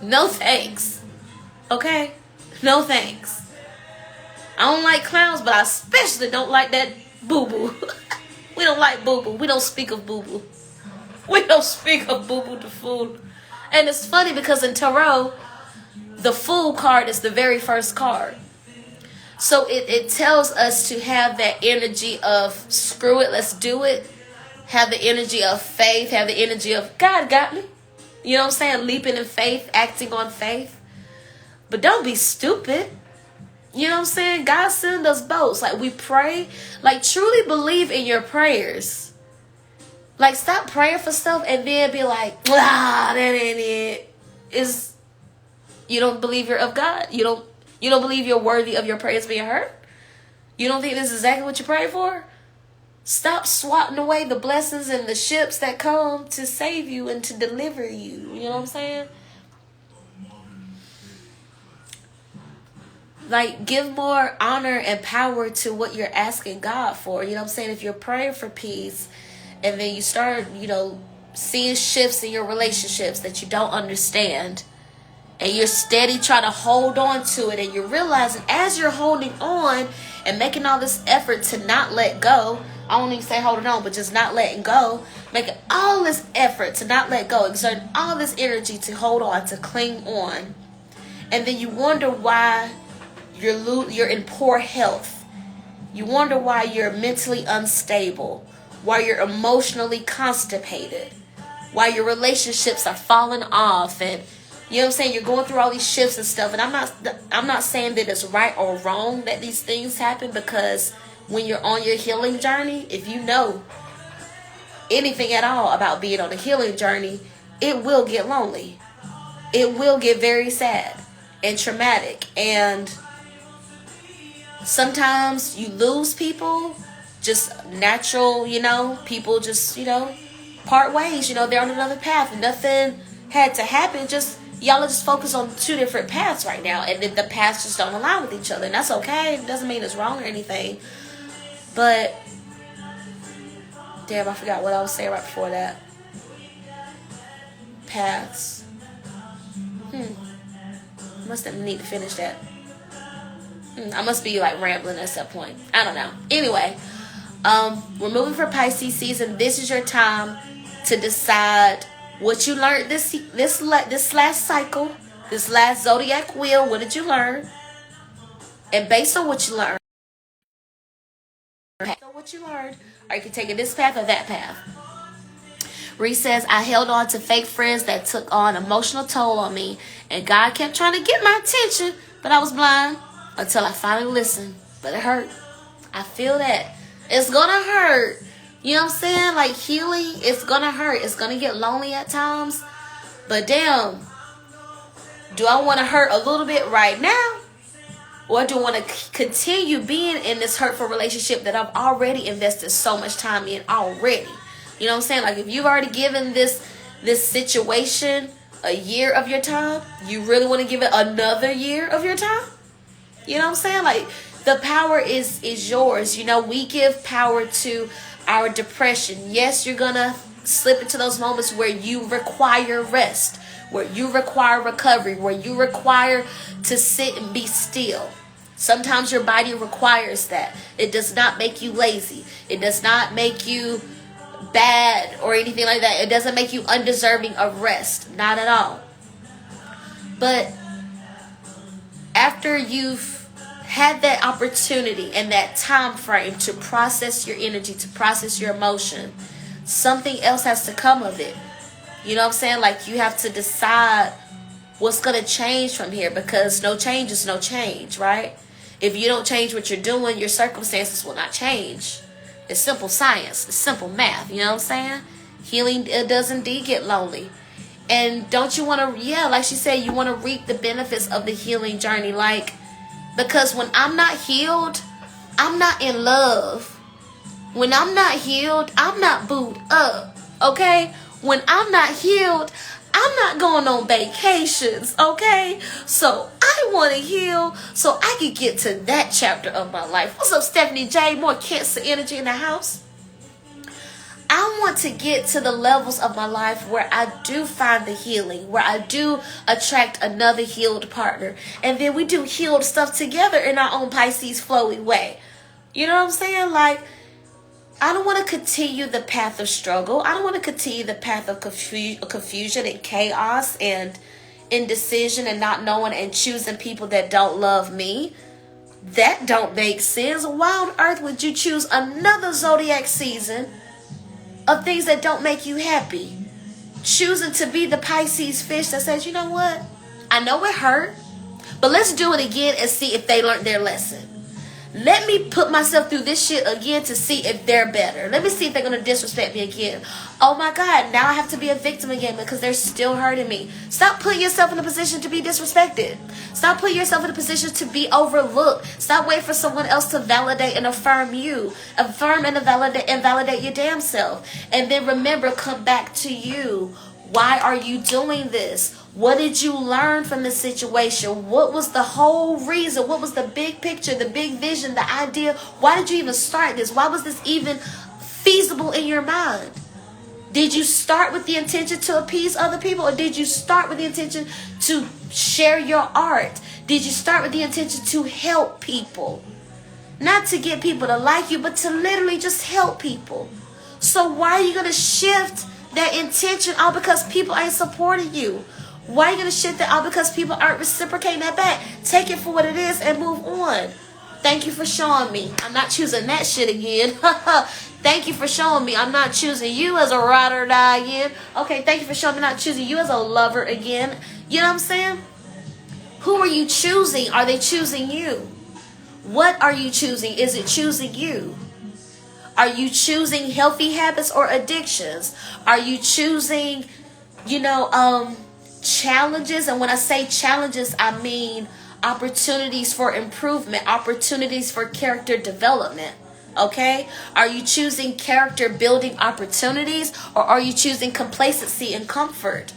No thanks. Okay? No thanks. I don't like clowns, but I especially don't like that boo-boo. We don't like boo-boo. We don't speak of boo-boo. We don't speak of boo-boo the fool. And it's funny because in tarot, the fool card is the very first card. So it tells us to have that energy of screw it, let's do it. Have the energy of faith. Have the energy of God got me. You know what I'm saying? Leaping in faith, acting on faith. But don't be stupid. You know what I'm saying? God send us boats. Like, we pray. Like, truly believe in your prayers. Like, stop praying for stuff and then be like, that ain't it. You don't believe you're of God. You You don't believe you're worthy of your prayers being heard? You don't think this is exactly what you prayed for? Stop swatting away the blessings and the ships that come to save you and to deliver you. You know what I'm saying? Like, give more honor and power to what you're asking God for. You know what I'm saying? If you're praying for peace and then you start, seeing shifts in your relationships that you don't understand, and you're steady trying to hold on to it, and you're realizing as you're holding on and making all this effort to not let go, I won't even say holding on, but just not letting go, making all this effort to not let go, exerting all this energy to hold on, to cling on, and then you wonder why you're in poor health. You wonder why you're mentally unstable, why you're emotionally constipated, why your relationships are falling off, and you know what I'm saying, you're going through all these shifts and stuff. And I'm not saying that it's right or wrong that these things happen, because when you're on your healing journey, if you know anything at all about being on a healing journey, it will get lonely. It will get very sad and traumatic, and sometimes you lose people, just natural, people just, part ways, they're on another path. Nothing had to happen, just y'all are just focused on two different paths right now, and then the paths just don't align with each other, and that's okay. It doesn't mean it's wrong or anything, but damn, I forgot what I was saying right before that. Paths. Must have need to finish that. I must be like rambling at some point. I don't know. Anyway, we're moving for Pisces season. This is your time to decide what you learned this last cycle, this last zodiac wheel. What did you learn? And based on what you learned, or you can take it this path or that path. Reese says, I held on to fake friends that took on emotional toll on me, and God kept trying to get my attention, but I was blind until I finally listened. But it hurt. I feel that. It's gonna hurt. You know what I'm saying? Like, healing, it's gonna hurt. It's gonna get lonely at times. But damn, do I want to hurt a little bit right now? Or do I want to continue being in this hurtful relationship that I've already invested so much time in already? You know what I'm saying? Like, if you've already given this situation a year of your time, you really want to give it another year of your time? You know what I'm saying? Like, the power is yours. We give power to our depression. Yes, you're going to slip into those moments where you require rest, where you require recovery, where you require to sit and be still. Sometimes your body requires that. It does not make you lazy. It does not make you bad or anything like that. It doesn't make you undeserving of rest. Not at all. But after you've had that opportunity and that time frame to process your energy, to process your emotion, something else has to come of it. You know what I'm saying? Like, you have to decide what's going to change from here, because no change is no change, right? If you don't change what you're doing, your circumstances will not change. It's simple science. It's simple math. You know what I'm saying? Healing, it does indeed get lonely. And don't you want to, like she said, you want to reap the benefits of the healing journey. Like, because when I'm not healed, I'm not in love. When I'm not healed, I'm not booed up. Okay? When I'm not healed, I'm not going on vacations. Okay? So I want to heal so I can get to that chapter of my life. What's up, Stephanie J? More Cancer energy in the house. I want to get to the levels of my life where I do find the healing, where I do attract another healed partner, and then we do healed stuff together in our own Pisces flowy way. You know what I'm saying? Like, I don't want to continue the path of struggle. I don't want to continue the path of confusion and chaos and indecision and not knowing and choosing people that don't love me. That don't make sense. Why on earth would you choose another zodiac season of things that don't make you happy? Choosing to be the Pisces fish that says, you know what? I know it hurt, but let's do it again and see if they learned their lesson. Let me put myself through this shit again to see if they're better. Let me see if they're going to disrespect me again. Oh my God, now I have to be a victim again because they're still hurting me. Stop putting yourself in a position to be disrespected. Stop putting yourself in a position to be overlooked. Stop waiting for someone else to validate and affirm you. Affirm and validate your damn self. And then remember, come back to you. Why are you doing this? What did you learn from the situation? What was the whole reason? What was the big picture, the big vision, the idea? Why did you even start this? Why was this even feasible in your mind? Did you start with the intention to appease other people, or did you start with the intention to share your art? Did you start with the intention to help people? Not to get people to like you, but to literally just help people. So why are you going to shift that intention all because people ain't supporting you? Why are you going to shift that all because people aren't reciprocating that back? Take it for what it is and move on. Thank you for showing me I'm not choosing that shit again. Thank you for showing me I'm not choosing you as a ride or die again. Okay, thank you for showing me I'm not choosing you as a lover again. You know what I'm saying? Who are you choosing? Are they choosing you? What are you choosing? Is it choosing you? Are you choosing healthy habits or addictions? Are you choosing, challenges? And when I say challenges, I mean opportunities for improvement, opportunities for character development. Okay? Are you choosing character building opportunities, or are you choosing complacency and comfort?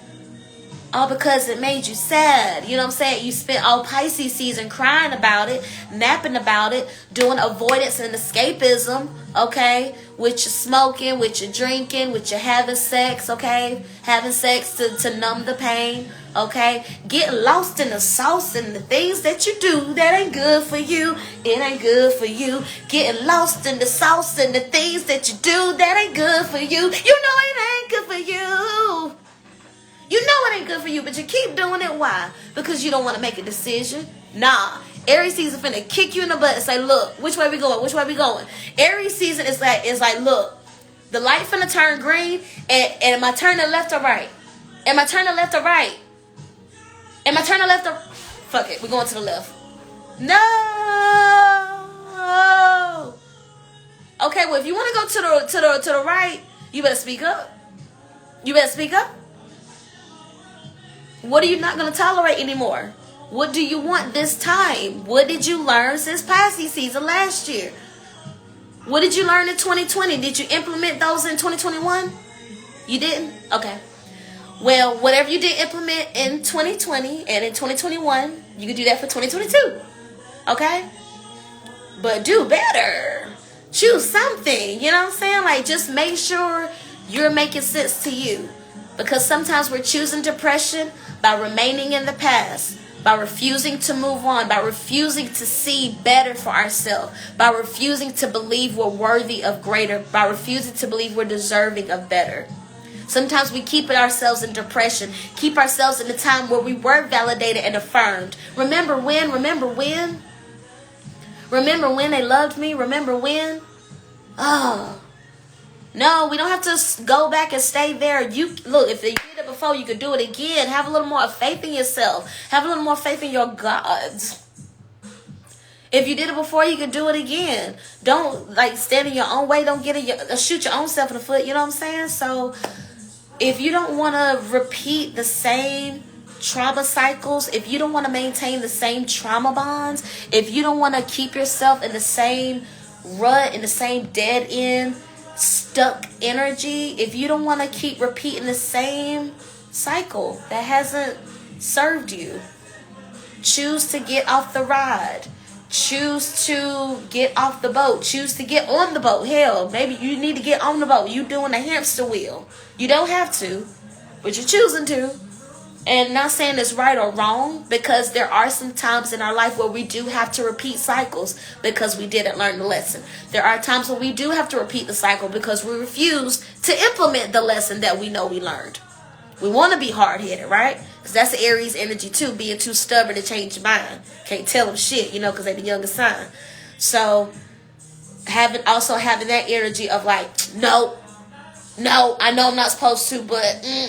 All because it made you sad. You know what I'm saying? You spent all Pisces season crying about it, napping about it, doing avoidance and escapism, okay? With your smoking, with your drinking, with your having sex, okay? Having sex to numb the pain, okay? Getting lost in the sauce and the things that you do that ain't good for you. It ain't good for you. Getting lost in the sauce and the things that you do that ain't good for you. You know it ain't good for you. You know it ain't good for you, but you keep doing it. Why? Because you don't want to make a decision. Nah. Aries season finna kick you in the butt and say, look, which way we going? Which way we going? Aries season is like, look, the light finna turn green, and am I turning left or right? Am I turning left or right? Am I turning left or... Fuck it, we're going to the left. No. Okay, well, if you want to go to the right, you better speak up. You better speak up. What are you not going to tolerate anymore? What do you want this time? What did you learn since Pisces season last year? What did you learn in 2020? Did you implement those in 2021? You didn't? Okay. Well, whatever you did implement in 2020 and in 2021, you can do that for 2022. Okay? But do better. Choose something. You know what I'm saying? Like, just make sure you're making sense to you. Because sometimes we're choosing depression by remaining in the past, by refusing to move on, by refusing to see better for ourselves, by refusing to believe we're worthy of greater, by refusing to believe we're deserving of better. Sometimes we keep ourselves in depression, keep ourselves in a time where we were validated and affirmed. Remember when? Remember when? Remember when they loved me? Remember when? Oh. No, we don't have to go back and stay there. You look, if you did it before, you could do it again. Have a little more faith in yourself. Have a little more faith in your gods. If you did it before, you could do it again. Don't stand in your own way. Don't shoot your own self in the foot. You know what I'm saying? So if you don't want to repeat the same trauma cycles, if you don't want to maintain the same trauma bonds, if you don't want to keep yourself in the same rut, in the same dead end, stuck energy, if you don't want to keep repeating the same cycle that hasn't served you, choose to get off the ride. Choose to get off the boat. Choose to get on the boat. Hell, maybe you need to get on the boat. You doing the hamster wheel. You don't have to, but you're choosing to. And not saying it's right or wrong, because there are some times in our life where we do have to repeat cycles because we didn't learn the lesson. There are times where we do have to repeat the cycle because we refuse to implement the lesson that we know we learned. We want to be hard-headed, right? Because that's Aries energy too, being too stubborn to change your mind. Can't tell them shit, because they're the youngest sign. So having that energy of no, I know I'm not supposed to, but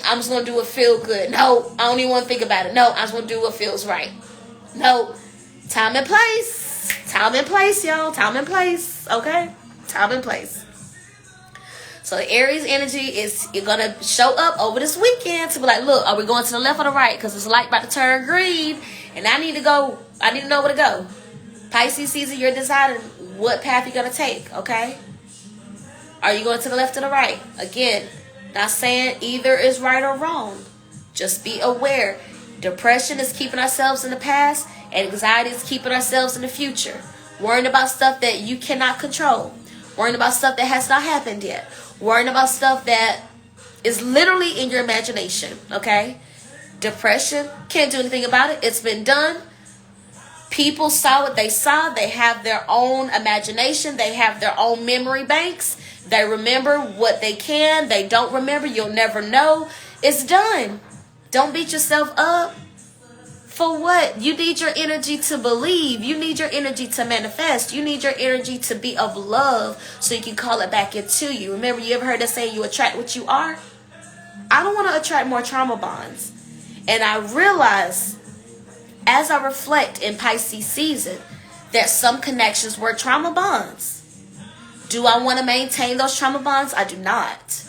I'm just going to do what feels good. No, I don't even want to think about it. No, I just want to do what feels right. No, time and place. Time and place, y'all. Time and place. Okay? Time and place. So the Aries energy is you're going to show up over this weekend to be like, look, are we going to the left or the right? Because it's light about to turn green. And I need to know where to go. Pisces season, you're deciding what path you're going to take. Okay? Are you going to the left or the right? Again, not saying either is right or wrong. Just be aware. Depression is keeping ourselves in the past. And anxiety is keeping ourselves in the future. Worrying about stuff that you cannot control. Worrying about stuff that has not happened yet. Worrying about stuff that is literally in your imagination. Okay? Depression, can't do anything about it. It's been done. People saw what they saw. They have their own imagination. They have their own memory banks. They remember what they can. They don't remember. You'll never know. It's done. Don't beat yourself up. For what? You need your energy to believe. You need your energy to manifest. You need your energy to be of love so you can call it back into you. Remember, you ever heard us say you attract what you are? I don't want to attract more trauma bonds. And I realize, as I reflect in Pisces season, that some connections were trauma bonds. Do I want to maintain those trauma bonds? I do not.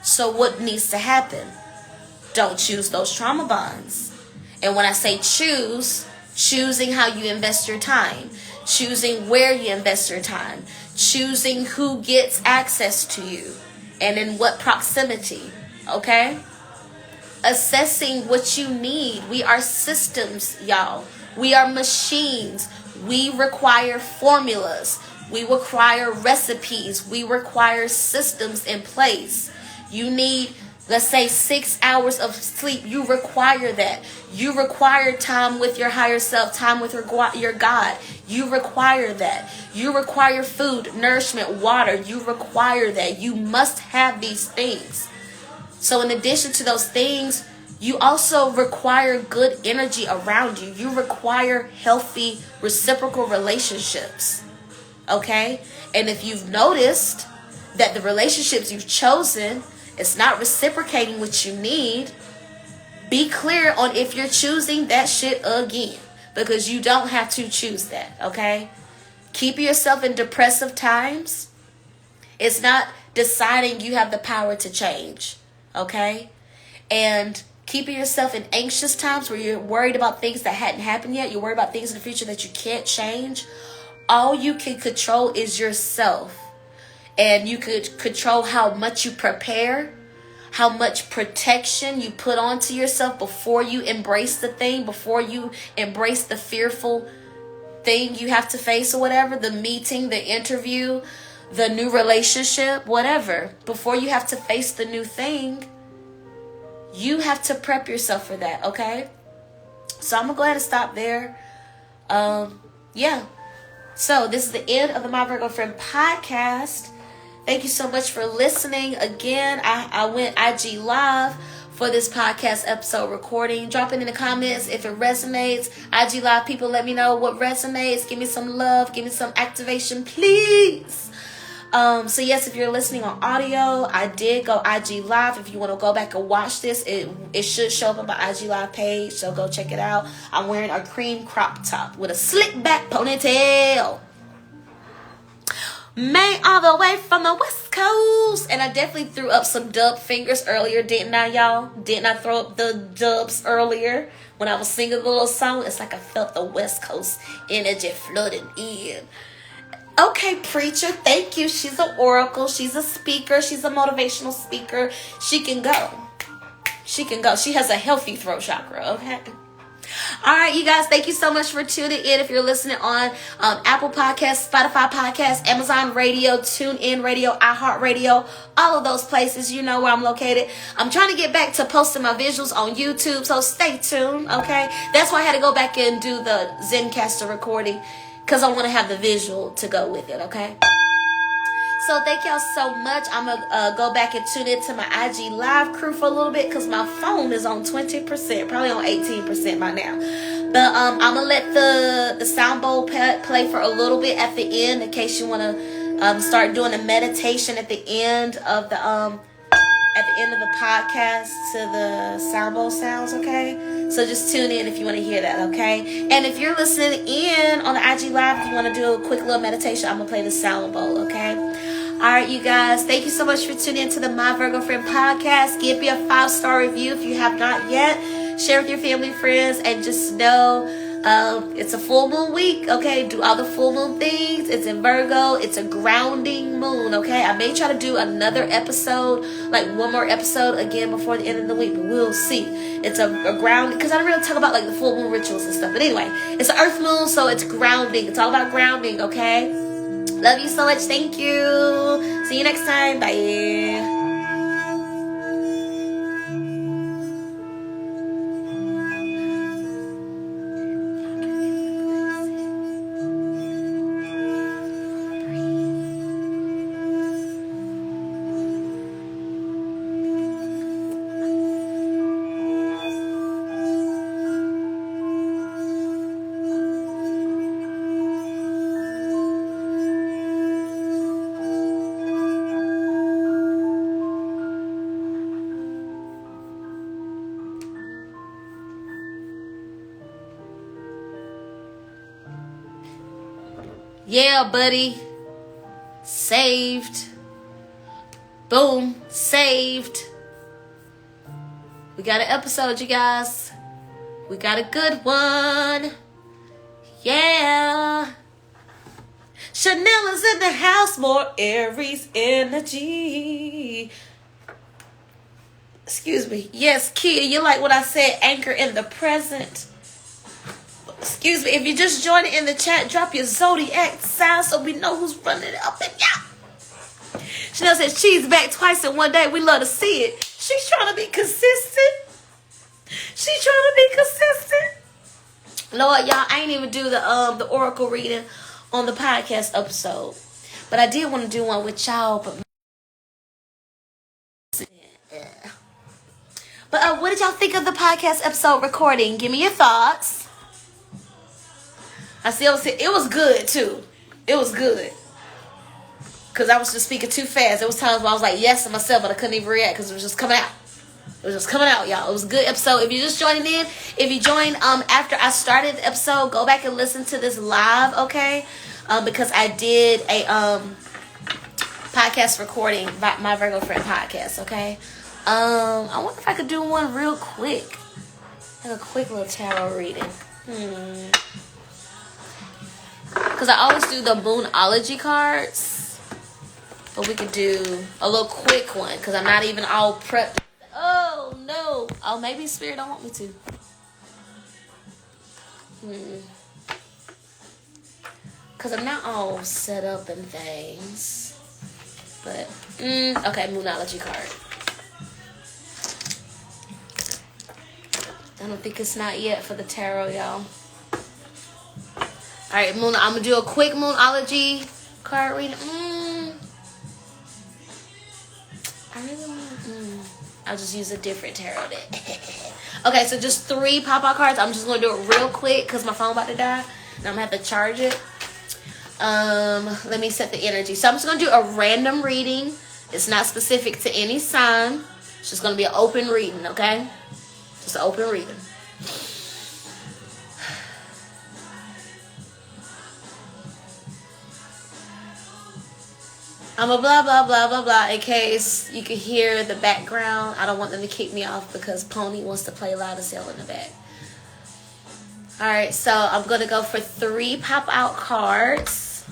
So what needs to happen? Don't choose those trauma bonds. And when I say choose, choosing how you invest your time, choosing where you invest your time, choosing who gets access to you and in what proximity, okay? Assessing what you need. We are systems, y'all. We are machines. We require formulas. We require recipes. We require systems in place. You need, let's say, 6 hours of sleep. You require that. You require time with your higher self, time with your God. You require that. You require food, nourishment, water. You require that. You must have these things. So in addition to those things, you also require good energy around you. You require healthy reciprocal relationships. Okay? And if you've noticed that the relationships you've chosen, it's not reciprocating what you need, be clear on if you're choosing that shit again. Because you don't have to choose that, okay? Keep yourself in depressive times. It's not deciding you have the power to change, okay? And keeping yourself in anxious times where you're worried about things that hadn't happened yet. You're worried about things in the future that you can't change. All you can control is yourself. And you could control how much you prepare, how much protection you put onto yourself before you embrace the thing, before you embrace the fearful thing you have to face or whatever, the meeting, the interview, the new relationship, whatever. Before you have to face the new thing, you have to prep yourself for that, okay? So I'm going to go ahead and stop there. Yeah. So this is the end of the My Virgo Friend podcast. Thank you so much for listening. Again, I went IG live for this podcast episode recording. Drop it in the comments if it resonates. IG live people, let me know what resonates. Give me some love. Give me some activation, please. So yes, if you're listening on audio, I did go IG live. If you want to go back and watch this, it should show up on my IG live page. So go check it out. I'm wearing a cream crop top with a slick back ponytail. May all the way from the West Coast. And I definitely threw up some dub fingers earlier, didn't I, y'all? Didn't I throw up the dubs earlier when I was singing the little song? It's like I felt the West Coast energy flooding in. Okay, preacher, thank you. She's an oracle. She's a speaker. She's a motivational speaker. She can go. She can go. She has a healthy throat chakra, okay? All right, you guys, thank you so much for tuning in. If you're listening on Apple Podcasts, Spotify Podcasts, Amazon Radio, TuneIn Radio, iHeartRadio, all of those places, you know where I'm located. I'm trying to get back to posting my visuals on YouTube, so stay tuned, okay? That's why I had to go back and do the Zencaster recording, because I want to have the visual to go with it, okay? So thank y'all so much. I'm going to go back and tune into my IG live crew for a little bit because my phone is on 20%, probably on 18% by now. But I'm going to let the sound bowl play for a little bit at the end in case you want to start doing a meditation at the end of the podcast to the sound bowl sounds, okay? So just tune in if you want to hear that, okay? And if you're listening in on the IG Live, if you want to do a quick little meditation, I'm going to play the sound bowl, okay? All right, you guys. Thank you so much for tuning in to the My Virgo Friend podcast. Give me a 5-star review if you have not yet. Share with your family, friends, and just know it's a full moon week, okay? Do all the full moon things. It's in Virgo. It's a grounding moon, okay? I may try to do another episode, like one more episode again before the end of the week, but we'll see. It's a grounding, because I don't really talk about like the full moon rituals and stuff. But anyway, it's an earth moon, so it's grounding. It's all about grounding, okay? Love you so much. Thank you. See you next time. Bye. Yeah, buddy. Saved. Boom. Saved. We got an episode, you guys. We got a good one. Yeah. Chanel is in the house. More Aries energy. Excuse me. Yes, Kia, you like what I said? Anchor in the present. Excuse me, if you just joined in the chat, drop your Zodiac sign so we know who's running it up and down. Chanel said she's back twice in one day. We love to see it. She's trying to be consistent. She's trying to be consistent. Lord, y'all, I ain't even do the oracle reading on the podcast episode. But I did want to do one with y'all. But what did y'all think of the podcast episode recording? Give me your thoughts. I still say it was good too. It was good. Because I was just speaking too fast. There was times where I was like yes to myself, but I couldn't even react because it was just coming out. It was just coming out, y'all. It was a good episode. If you're just joining in, if you joined after I started the episode, go back and listen to this live, okay? Because I did a podcast recording by My Virgo Friend podcast, okay? I wonder if I could do one real quick. Like a quick little tarot reading. Because I always do the Moonology cards. But we could do a little quick one. Because I'm not even all prepped. Oh, no. Oh, maybe Spirit don't want me to. Because I'm not all set up and things. But, okay, Moonology card. I don't think it's not yet for the tarot, y'all. Alright, I'm going to do a quick Moonology card reading. I really want I'll just use a different tarot deck. Okay, so just 3 pop-out cards. I'm just going to do it real quick because my phone about to die. And I'm going to have to charge it. Let me set the energy. So I'm just going to do a random reading. It's not specific to any sign. It's just going to be an open reading, okay? Just an open reading. I'm a blah, blah, blah, blah, blah. In case you can hear the background. I don't want them to kick me off because Pony wants to play loud as hell in the back. Alright, so I'm going to go for 3 pop-out cards.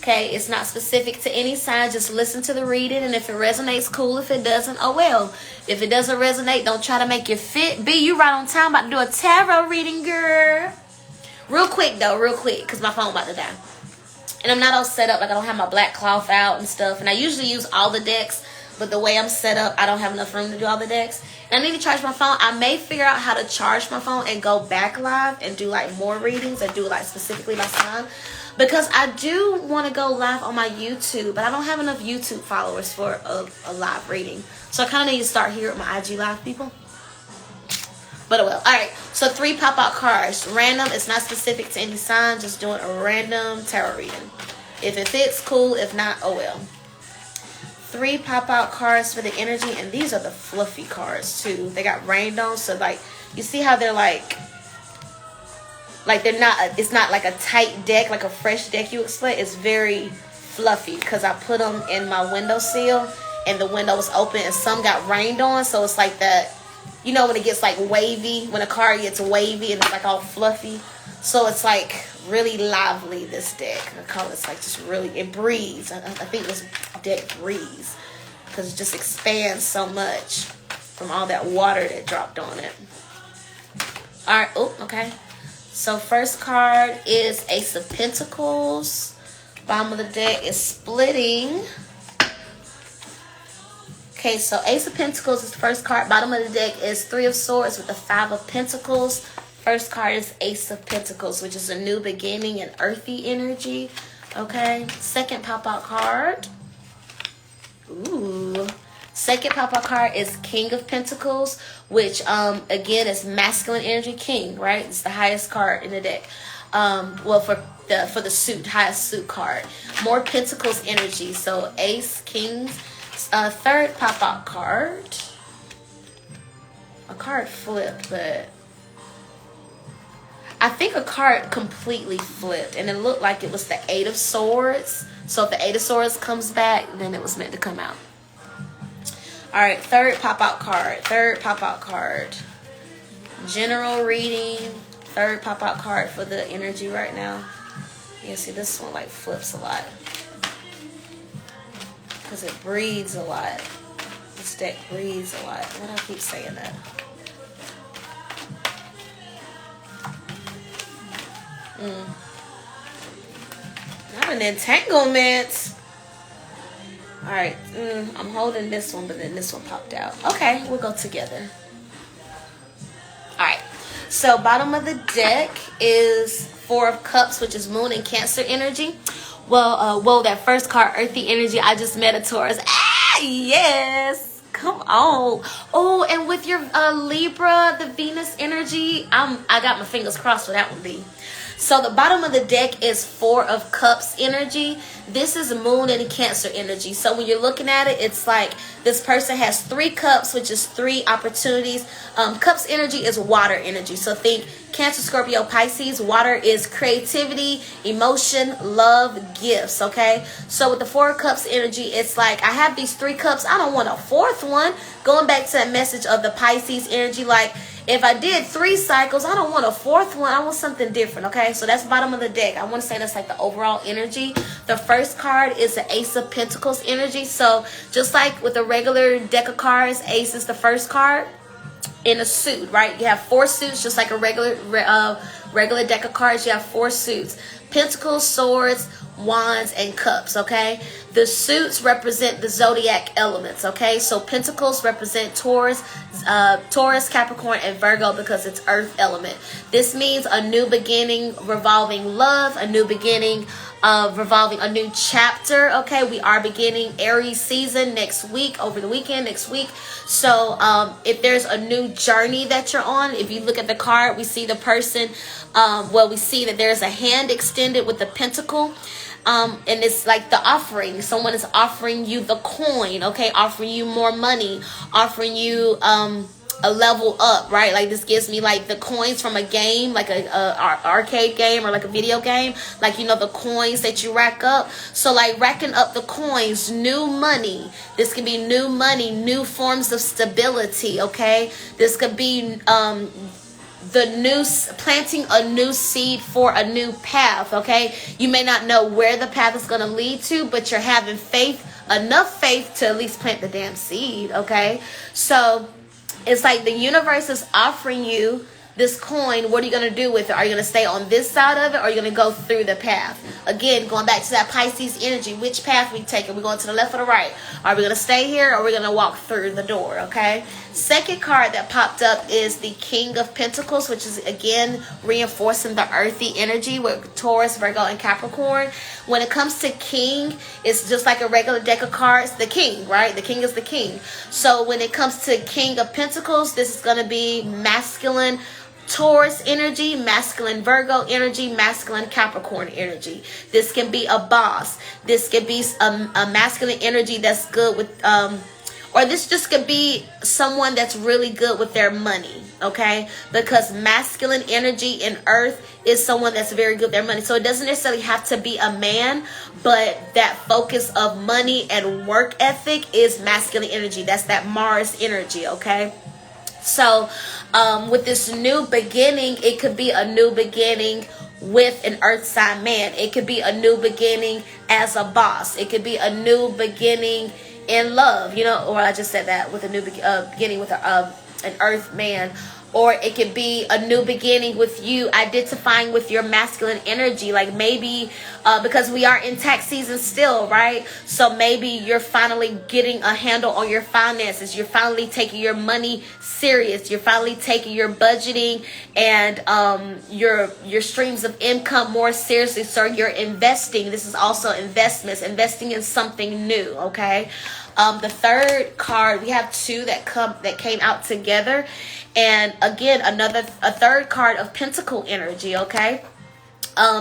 Okay, it's not specific to any sign. Just listen to the reading. And if it resonates, cool. If it doesn't, oh well. If it doesn't resonate, don't try to make your fit. B, you right on time. About to do a tarot reading, girl. Real quick, though. Real quick. Because my phone about to die. And I'm not all set up, like I don't have my black cloth out and stuff. And I usually use all the decks, but the way I'm set up, I don't have enough room to do all the decks. And I need to charge my phone. I may figure out how to charge my phone and go back live and do like more readings and do like specifically my sign. Because I do want to go live on my YouTube, but I don't have enough YouTube followers for a live reading. So I kind of need to start here at my IG live, people. But it will. Alright, so 3 pop-out cards. Random. It's not specific to any sign. Just doing a random tarot reading. If it fits, cool. If not, oh well. 3 pop-out cards for the energy, and these are the fluffy cards too. They got rained on, so like you see how they're like they're not, it's not like a tight deck, like a fresh deck you expect. It's very fluffy because I put them in my windowsill and the window was open and some got rained on, so it's like that, you know, when it gets like wavy, when a card gets wavy and it's like all fluffy. So it's like really lively, this deck. I call it like just really, it breathes. I think this deck breathes because it just expands so much from all that water that dropped on it. All right, oh, okay. So first card is Ace of Pentacles. Bottom of the deck is splitting. Okay, so Ace of Pentacles is the first card. Bottom of the deck is 3 of Swords with the 5 of Pentacles. First card is Ace of Pentacles, which is a new beginning and earthy energy. Okay, second pop-out card. Ooh. Second pop-out card is King of Pentacles, which again is masculine energy, king, right? It's the highest card in the deck. Well, for the suit, highest suit card. More Pentacles energy, so Ace, Kings. Third pop-out card. A card flipped, but I think a card completely flipped, and it looked like it was the 8 of Swords. So if the 8 of Swords comes back, then it was meant to come out. All right, third pop-out card. Third pop-out card. General reading. Third pop-out card for the energy right now. Yeah, see, this one like flips a lot because it breathes a lot. This deck breathes a lot. Why do I keep saying that? Not an entanglement. All right, I'm holding this one, but then this one popped out. Okay, we'll go together. All right, so bottom of the deck is 4 of Cups, which is Moon and Cancer energy. Well, that first card, Earthy energy, I just met a Taurus. Ah, yes, come on. Oh, and with your Libra, the Venus energy, I got my fingers crossed for that one, B. So the bottom of the deck is 4 of Cups energy. This is Moon and Cancer energy. So when you're looking at it, it's like this person has 3 cups, which is 3 opportunities. Cups energy is water energy. So think Cancer, Scorpio, Pisces. Water is creativity, emotion, love, gifts, okay? So with the 4 of Cups energy, it's like I have these 3 cups. I don't want a 4th one. Going back to that message of the Pisces energy, like if I did 3 cycles, I don't want a 4th one. I want something different, okay? So that's bottom of the deck. I want to say that's like the overall energy. The first card is the Ace of Pentacles energy. So just like with a regular deck of cards, Ace is the first card in a suit, right? You have 4 suits, just like a regular deck of cards. You have 4 suits. Pentacles, Swords, Wands, and Cups, okay? The suits represent the zodiac elements, okay? So Pentacles represent Taurus, Capricorn, and Virgo because it's earth element. This means a new beginning revolving love, a new beginning revolving a new chapter, okay? We are beginning Aries season next week, over the weekend, next week. So if there's a new journey that you're on, if you look at the card, we see the person, we see that there's a hand extended with the pentacle. And it's like the offering. Someone is offering you the coin, okay? Offering you more money, offering you a level up, right? Like this gives me like the coins from a game, like a arcade game or like a video game, like, you know, the coins that you rack up. So like racking up the coins, new money. This can be new money, new forms of stability, okay? This could be planting a new seed for a new path, okay? You may not know where the path is going to lead to, but you're having faith, enough faith to at least plant the damn seed, okay? So it's like the universe is offering you this coin. What are you going to do with it? Are you going to stay on this side of it, or are you going to go through the path? Again, going back to that Pisces energy, which path we take? Are we going to the left or the right? Are we going to stay here, or are we going to walk through the door, okay? Second card that popped up is the King of Pentacles, which is again reinforcing the earthy energy with Taurus, Virgo, and Capricorn. When it comes to king, it's just like a regular deck of cards. The king, right? The king is the king. So when it comes to King of Pentacles, this is going to be masculine, Taurus energy, masculine Virgo energy, masculine Capricorn energy. This can be a boss. This can be a masculine energy that's good with, or this just could be someone that's really good with their money, okay? Because masculine energy in Earth is someone that's very good with their money. So it doesn't necessarily have to be a man, but that focus of money and work ethic is masculine energy. That's that Mars energy, okay? So with this new beginning, it could be a new beginning with an earth sign man. It could be a new beginning as a boss. It could be a new beginning in love, you know, or I just said that, with a new beginning with an earth man. Or it could be a new beginning with you identifying with your masculine energy. Like maybe because we are in tax season still, right? So maybe you're finally getting a handle on your finances. You're finally taking your money serious. You're finally taking your budgeting and your streams of income more seriously. So you're investing. This is also investments, investing in something new, okay? The third card, we have two that came out together. And again, a third card of Pentacle energy, okay?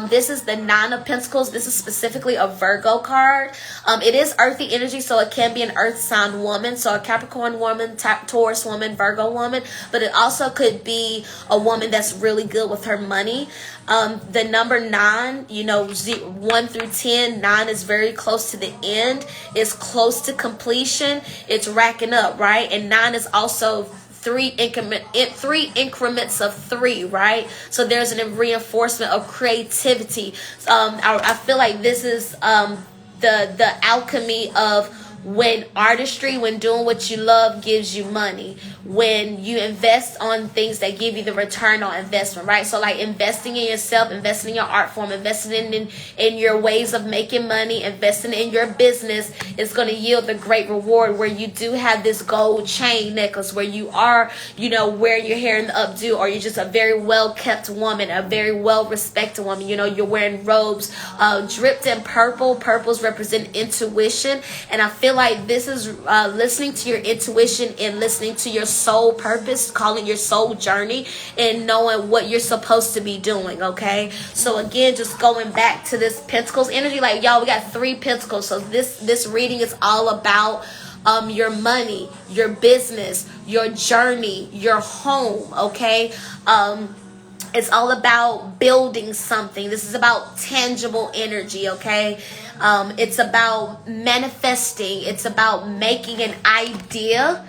This is the Nine of Pentacles. This is specifically a Virgo card. It is earthy energy, so it can be an earth sign woman. So a Capricorn woman, Taurus woman, Virgo woman. But it also could be a woman that's really good with her money. The number 9, you know, 1 through 10, 9 is very close to the end. It's close to completion. It's racking up, right? And 9 is also three increments of 3, right? So there's a reinforcement of creativity. I feel like this is the alchemy of when artistry, when doing what you love gives you money, when you invest on things that give you the return on investment, right? So like investing in yourself, investing in your art form, investing in your ways of making money, investing in your business is going to yield the great reward where you do have this gold chain necklace, where you are, you know, wearing your hair in the updo, or you're just a very well kept woman, a very well respected woman. You know, you're wearing robes dripped in purple. Purples represent intuition, and I feel like this is listening to your intuition and listening to your soul purpose, calling your soul journey, and knowing what you're supposed to be doing, okay? So again, just going back to this Pentacles energy, like y'all, we got 3 Pentacles. So this reading is all about your money, your business, your journey, your home, okay? It's all about building something. This is about tangible energy, okay? It's about manifesting. It's about making an idea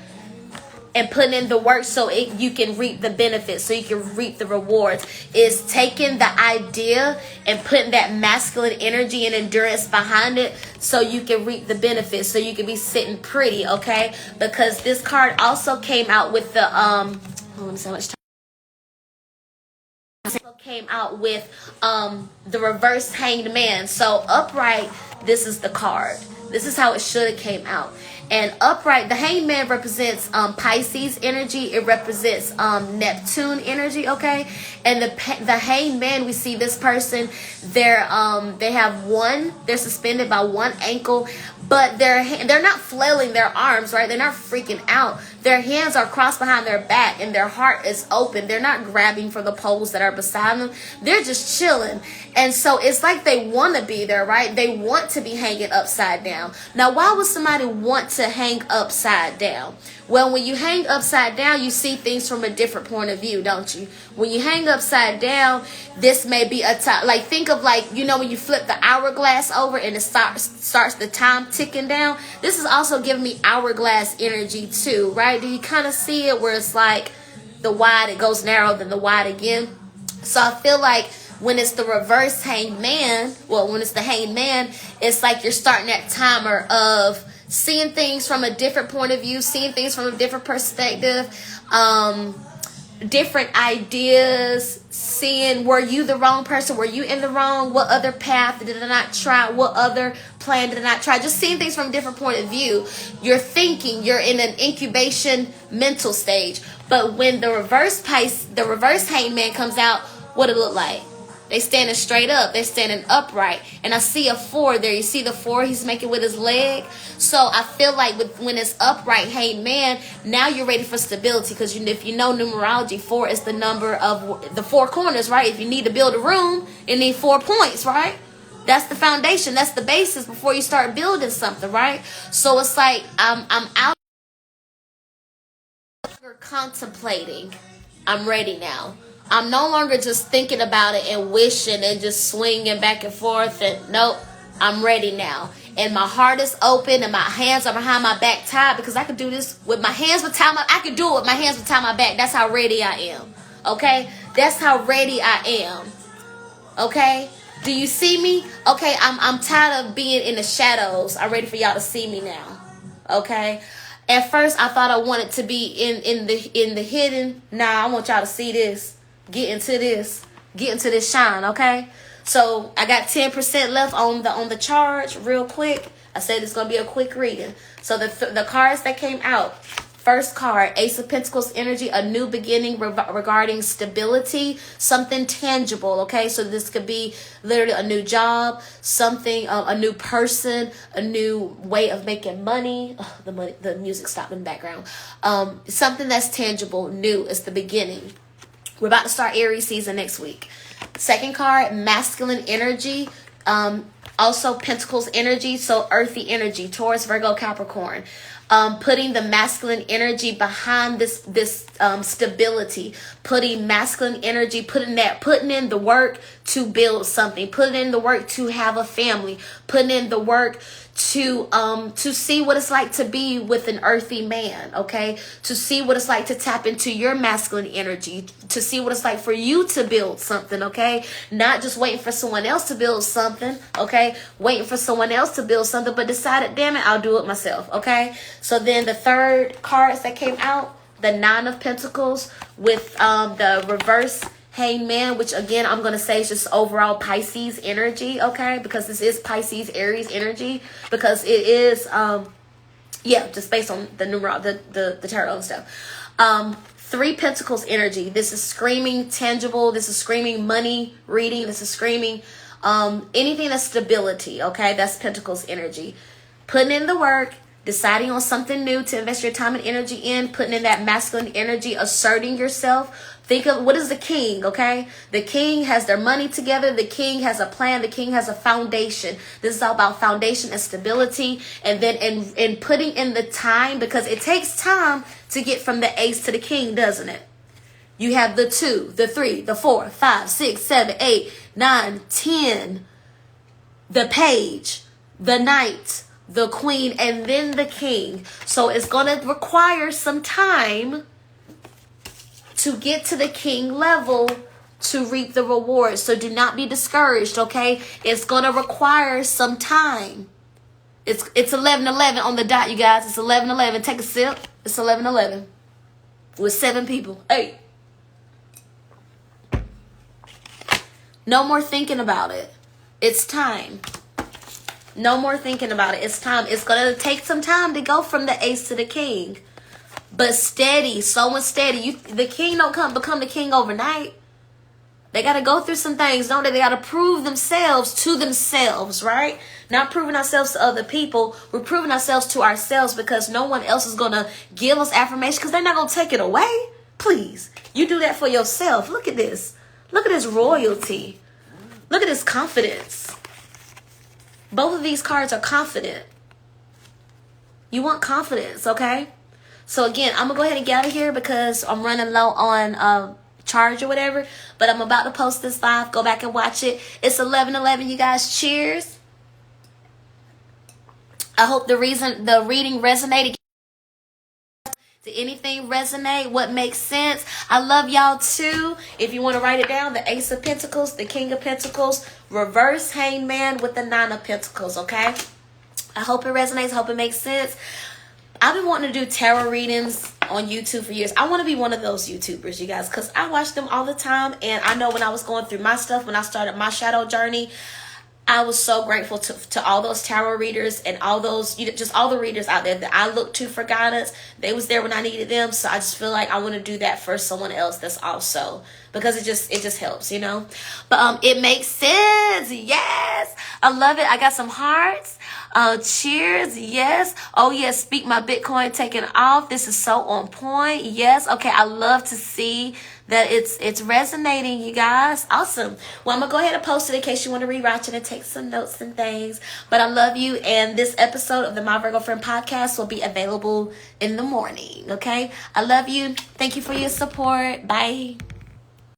and putting in the work so you can reap the benefits, so you can reap the rewards. Is taking the idea and putting that masculine energy and endurance behind it so you can reap the benefits, so you can be sitting pretty, okay? Because this card also came out with the let me see how much time. Came out with the reverse hanged man. So upright, this is the card. This is how it should have came out. And upright, the hanged man represents Pisces energy. It represents Neptune energy, okay? And the hanged man, we see this person, they have suspended by one ankle, but they're not flailing their arms, right? They're not freaking out. Their hands are crossed behind their back and their heart is open. They're not grabbing for the poles that are beside them. They're just chilling. And so it's like they want to be there, right? They want to be hanging upside down. Now, why would somebody want to hang upside down? Well, when you hang upside down, you see things from a different point of view, don't you? When you hang upside down, this may be a time, like think of like, you know, when you flip the hourglass over and it starts the time ticking down. This is also giving me hourglass energy too, right? Do you kind of see it where it's like the wide, it goes narrow, then the wide again? So I feel like when it's the reverse hanged man, well, when it's the hanged man, it's like you're starting that timer of seeing things from a different point of view, seeing things from a different perspective, different ideas, seeing, were you the wrong person? Were you in the wrong? What other path did I not try? What other plan did I not try? Just seeing things from a different point of view. You're thinking, you're in an incubation mental stage. But when the reverse hangman comes out, what it look like? They standing straight up. They're standing upright. And I see a 4 there. You see the 4 he's making with his leg? So I feel like when it's upright, hey man, now you're ready for stability. Because if you know numerology, 4 is the number of the 4 corners, right? If you need to build a room, you need 4 points, right? That's the foundation. That's the basis before you start building something, right? So it's like I'm out contemplating. I'm ready now. I'm no longer just thinking about it and wishing and just swinging back and forth. And nope, I'm ready now. And my heart is open and my hands are behind my back tied, because I could do this with my hands behind my. I could do it with my hands behind my back. That's how ready I am. Okay, that's how ready I am. Okay, do you see me? Okay, I'm tired of being in the shadows. I'm ready for y'all to see me now. Okay. At first, I thought I wanted to be in the hidden. Nah, I want y'all to see this. Get into this shine, okay? So I got 10% left on the charge, real quick. I said it's gonna be a quick reading. So the cards that came out. First card, Ace of Pentacles energy, a new beginning regarding stability, something tangible, okay? So this could be literally a new job, something, a new person, a new way of making money. The music stopped in the background. Something that's tangible, new, is the beginning. We're about to start Aries season next week. Second card, masculine energy, also Pentacles energy, so earthy energy, Taurus, Virgo, Capricorn. Putting the masculine energy behind this stability, putting masculine energy, putting in the work to build something, putting in the work to have a family, putting in the work to see what it's like to be with an earthy man, okay? To see what it's like to tap into your masculine energy, to see what it's like for you to build something, okay? Not just waiting for someone else to build something, okay? Waiting for someone else to build something, but decided, damn it, I'll do it myself, okay? So then the third cards that came out, the 9 of Pentacles with the reverse Hangman, which again I'm gonna say is just overall Pisces energy, okay? Because this is Pisces Aries energy, because it is just based on the the tarot and stuff. 3 Pentacles energy. This is screaming tangible. This is screaming money reading. This is screaming anything that's stability, okay? That's Pentacles energy. Putting in the work, deciding on something new to invest your time and energy in, putting in that masculine energy, asserting yourself. Think of what is the king, okay? The king has their money together. The king has a plan. The king has a foundation. This is all about foundation and stability. And then in putting in the time, because it takes time to get from the ace to the king, doesn't it? You have the 2, the 3, the 4, 5, 6, 7, 8, 9, 10, the page, the knight, the queen, and then the king. So it's going to require some time to get to the king level to reap the rewards. So do not be discouraged, okay? It's going to require some time. It's 11:11 on the dot, you guys. It's 11:11. Take a sip. It's 11:11 with 7 people. 8. No more thinking about it. It's time. No more thinking about it. It's time. It's going to take some time to go from the ace to the king. But steady, slow and steady. The king don't become the king overnight. They got to go through some things, don't they? They got to prove themselves to themselves, right? Not proving ourselves to other people. We're proving ourselves to ourselves, because no one else is going to give us affirmation, because they're not going to take it away. Please, you do that for yourself. Look at this. Look at this royalty. Look at this confidence. Both of these cards are confident. You want confidence, okay? So again, I'm going to go ahead and get out of here because I'm running low on charge or whatever. But I'm about to post this live. Go back and watch it. It's 11:11, you guys. Cheers. I hope the reading resonated. Did anything resonate? What makes sense? I love y'all too. If you want to write it down, the Ace of Pentacles, the King of Pentacles, reverse Hangman with the 9 of Pentacles, okay? I hope it resonates. I hope it makes sense. I've been wanting to do tarot readings on YouTube for years. I want to be one of those YouTubers, you guys, because I watch them all the time. And I know when I was going through my stuff, when I started my shadow journey, I was so grateful to all those tarot readers and all those, just all the readers out there that I looked to for guidance. They was there when I needed them. So I just feel like I want to do that for someone else that's also, because it just helps, But it makes sense. Yes. I love it. I got some hearts. Cheers. Yes. Oh yes. Speak my Bitcoin taking off. This is so on point. Yes. Okay. I love to see that it's resonating, you guys. Awesome. Well, I'm gonna go ahead and post it in case you want to rewatch it and take some notes and things. But I love you, and this episode of the My Virgo Friend podcast will be available in the morning. Okay. I love you. Thank you for your support. Bye.